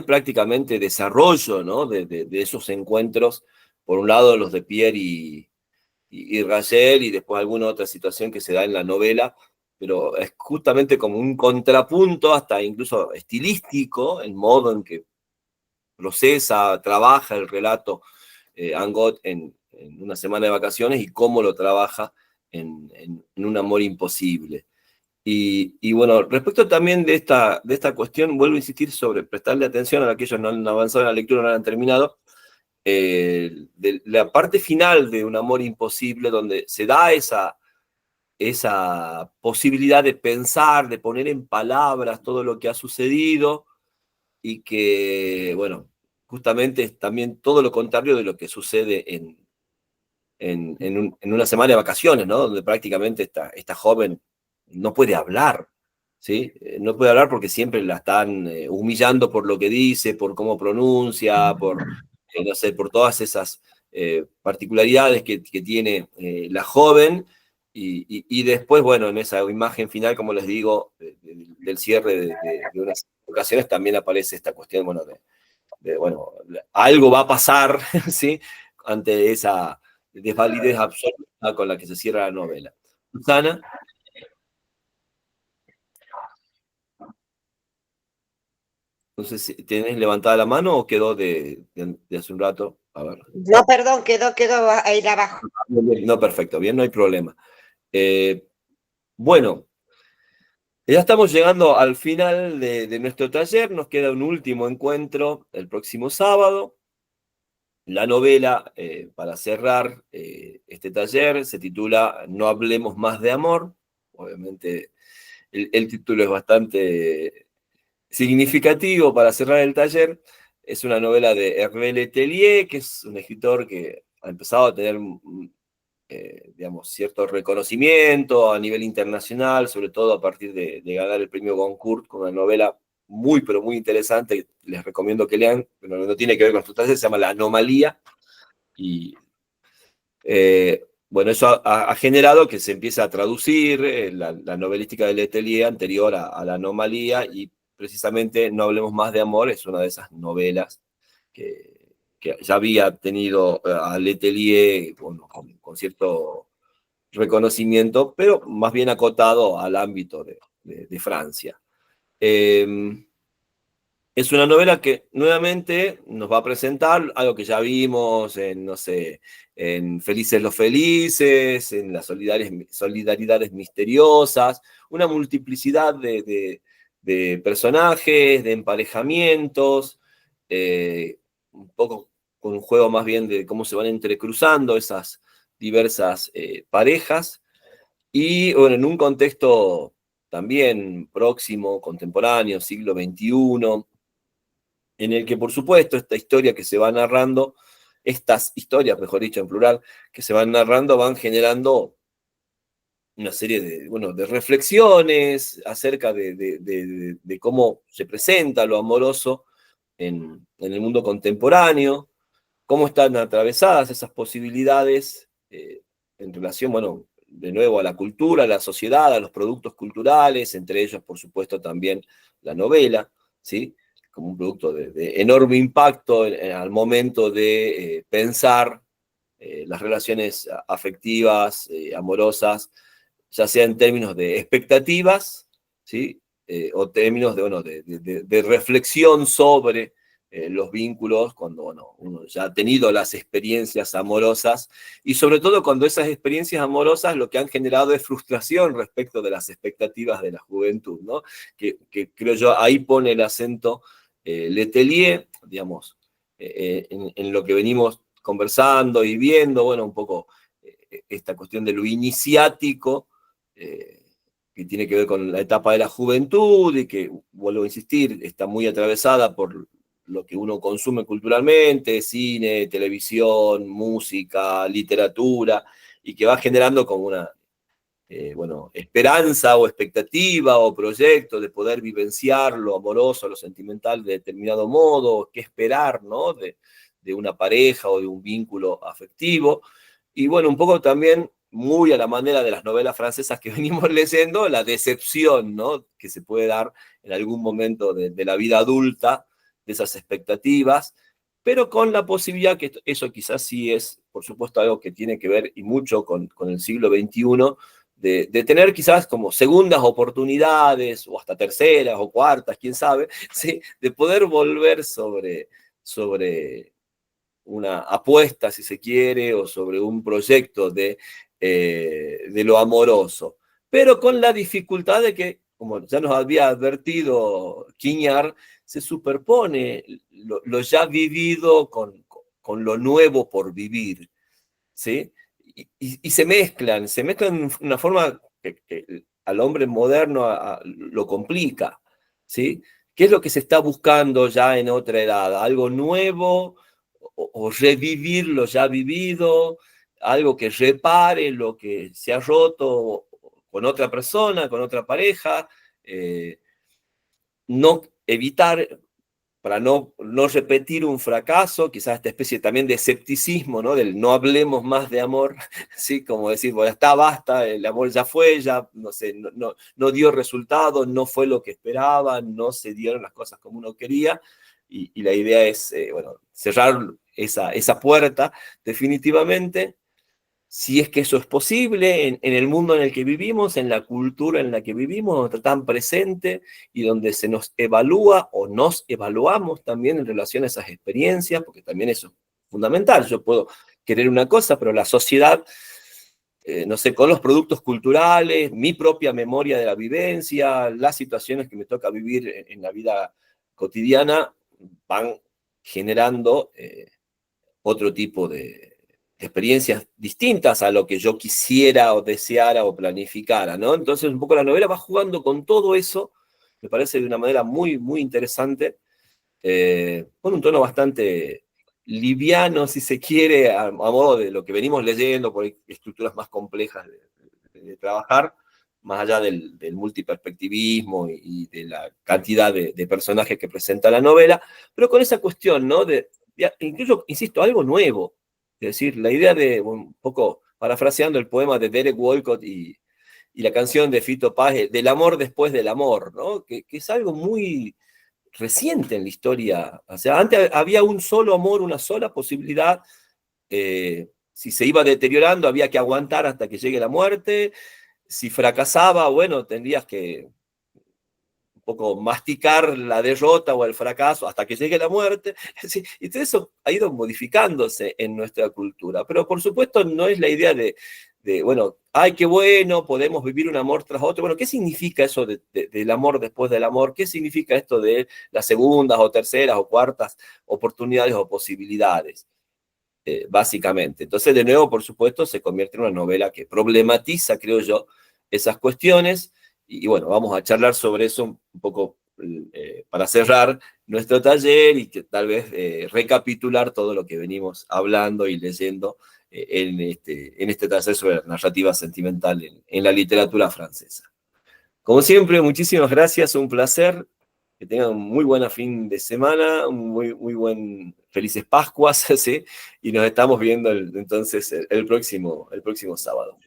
prácticamente desarrollo, ¿no? de esos encuentros. Por un lado, los de Pierre y Rachel, y después alguna otra situación que se da en la novela, pero es justamente como un contrapunto, hasta incluso estilístico, el modo en que procesa, trabaja el relato Angot en Una semana de vacaciones, y cómo lo trabaja en Un amor imposible. Y bueno, respecto también de esta cuestión, vuelvo a insistir sobre prestarle atención a aquellos que no han avanzado en la lectura, no la han terminado, de la parte final de Un amor imposible, donde se da esa posibilidad de pensar, de poner en palabras todo lo que ha sucedido, y que, bueno, justamente es también todo lo contrario de lo que sucede en Una semana de vacaciones, ¿no? Donde prácticamente esta joven no puede hablar, ¿sí? No puede hablar porque siempre la están humillando por lo que dice, por cómo pronuncia, no sé, por todas esas particularidades que tiene la joven. Y después, bueno, en esa imagen final, como les digo, del cierre de unas ocasiones, también aparece esta cuestión, bueno, bueno, algo va a pasar, ¿sí? Ante esa desvalidez absoluta con la que se cierra la novela. Susana. Entonces, ¿tenés levantada la mano o quedó de hace un rato? A ver. No, perdón, quedó ahí abajo. No, perfecto, bien, no hay problema. Bueno, ya estamos llegando al final de nuestro taller. Nos queda un último encuentro el próximo sábado. La novela, para cerrar este taller, se titula No hablemos más de amor. Obviamente el título es bastante significativo para cerrar el taller. Es una novela de Hervé Letelier, que es un escritor que ha empezado a tener digamos, cierto reconocimiento a nivel internacional, sobre todo a partir de ganar el premio Goncourt con una novela muy, pero muy interesante. Les recomiendo que lean, pero no tiene que ver con estos talleres, se llama La Anomalía. Y bueno, eso ha generado que se empiece a traducir la novelística de Letelier anterior a La Anomalía, y precisamente No hablemos más de amor es una de esas novelas que ya había tenido a Letelier bueno, con cierto reconocimiento, pero más bien acotado al ámbito de Francia. Es una novela que nuevamente nos va a presentar algo que ya vimos en, no sé, en Felices los Felices, en las solidaridades misteriosas, una multiplicidad de personajes, de emparejamientos, un poco con un juego más bien de cómo se van entrecruzando esas diversas parejas, y bueno, en un contexto también próximo, contemporáneo, siglo XXI, en el que, por supuesto, esta historia que se va narrando, estas historias, mejor dicho, en plural, que se van narrando, van generando una serie de, bueno, de reflexiones acerca de cómo se presenta lo amoroso en el mundo contemporáneo, cómo están atravesadas esas posibilidades en relación, bueno, de nuevo a la cultura, a la sociedad, a los productos culturales, entre ellos, por supuesto, también la novela, ¿sí? Como un producto de enorme impacto al momento de pensar las relaciones afectivas, amorosas, ya sea en términos de expectativas, ¿sí? O términos bueno, de reflexión sobre los vínculos, cuando bueno, uno ya ha tenido las experiencias amorosas, y sobre todo cuando esas experiencias amorosas lo que han generado es frustración respecto de las expectativas de la juventud, ¿no? Que creo yo ahí pone el acento Letelier, digamos, en lo que venimos conversando y viendo, bueno, un poco esta cuestión de lo iniciático, que tiene que ver con la etapa de la juventud y que, vuelvo a insistir, está muy atravesada por lo que uno consume culturalmente, cine, televisión, música, literatura, y que va generando como una bueno, esperanza o expectativa o proyecto de poder vivenciar lo amoroso, lo sentimental de determinado modo, qué esperar, ¿no? De una pareja o de un vínculo afectivo. Y bueno, un poco también, muy a la manera de las novelas francesas que venimos leyendo, la decepción, ¿no? Que se puede dar en algún momento de la vida adulta, de esas expectativas, pero con la posibilidad que eso quizás sí es, por supuesto, algo que tiene que ver y mucho con el siglo XXI, de tener quizás como segundas oportunidades, o hasta terceras o cuartas, quién sabe, ¿sí? De poder volver sobre una apuesta, si se quiere, o sobre un proyecto de lo amoroso, pero con la dificultad de que, como ya nos había advertido Quiñar, se superpone lo ya vivido con lo nuevo por vivir, ¿sí? Y se mezclan de una forma que al hombre moderno lo complica, ¿sí? ¿Qué es lo que se está buscando ya en otra edad? ¿Algo nuevo o revivir lo ya vivido? ¿Algo que repare lo que se ha roto con otra persona, con otra pareja? No evitar, para no repetir un fracaso, quizás esta especie también de escepticismo, ¿no? Del no hablemos más de amor, ¿sí? Como decir, bueno, está, basta, el amor ya fue, ya, no sé, no dio resultado, no fue lo que esperaba, no se dieron las cosas como uno quería, y la idea es, bueno, cerrar esa puerta definitivamente, si es que eso es posible, en el mundo en el que vivimos, en la cultura en la que vivimos, donde está tan presente y donde se nos evalúa o nos evaluamos también en relación a esas experiencias, porque también eso es fundamental. Yo puedo querer una cosa, pero la sociedad, no sé, con los productos culturales, mi propia memoria de la vivencia, las situaciones que me toca vivir en la vida cotidiana, van generando otro tipo de experiencias distintas a lo que yo quisiera o deseara o planificara, ¿no? Entonces un poco la novela va jugando con todo eso, me parece de una manera muy, muy interesante, con un tono bastante liviano, si se quiere, a modo de lo que venimos leyendo, por estructuras más complejas de trabajar, más allá del multiperspectivismo y de la cantidad de personajes que presenta la novela, pero con esa cuestión, ¿no? Incluso, insisto, algo nuevo. Es decir, la idea de, un poco parafraseando el poema de Derek Walcott y la canción de Fito Páez, del amor después del amor, ¿no? Que es algo muy reciente en la historia. O sea, antes había un solo amor, una sola posibilidad. Si se iba deteriorando, había que aguantar hasta que llegue la muerte. Si fracasaba, bueno, tendrías que un poco masticar la derrota o el fracaso hasta que llegue la muerte. Sí, y todo eso ha ido modificándose en nuestra cultura. Pero por supuesto no es la idea de bueno, ay, qué bueno, podemos vivir un amor tras otro. Bueno, ¿qué significa eso del amor después del amor? ¿Qué significa esto de las segundas o terceras o cuartas oportunidades o posibilidades? Básicamente. Entonces, de nuevo, por supuesto, se convierte en una novela que problematiza, creo yo, esas cuestiones. Y bueno, vamos a charlar sobre eso un poco para cerrar nuestro taller y que tal vez recapitular todo lo que venimos hablando y leyendo en este taller sobre la narrativa sentimental en la literatura francesa. Como siempre, muchísimas gracias, un placer. Que tengan un muy buen fin de semana, muy buen felices Pascuas, ¿sí? Y nos estamos viendo entonces el próximo sábado.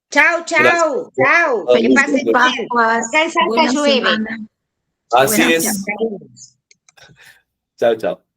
Chau, chau, Gracias. chau. Que Felices pasen bien. Pascuas, Acá en Salta buena llueve. semana. Así Gracias. es. Chao, chao.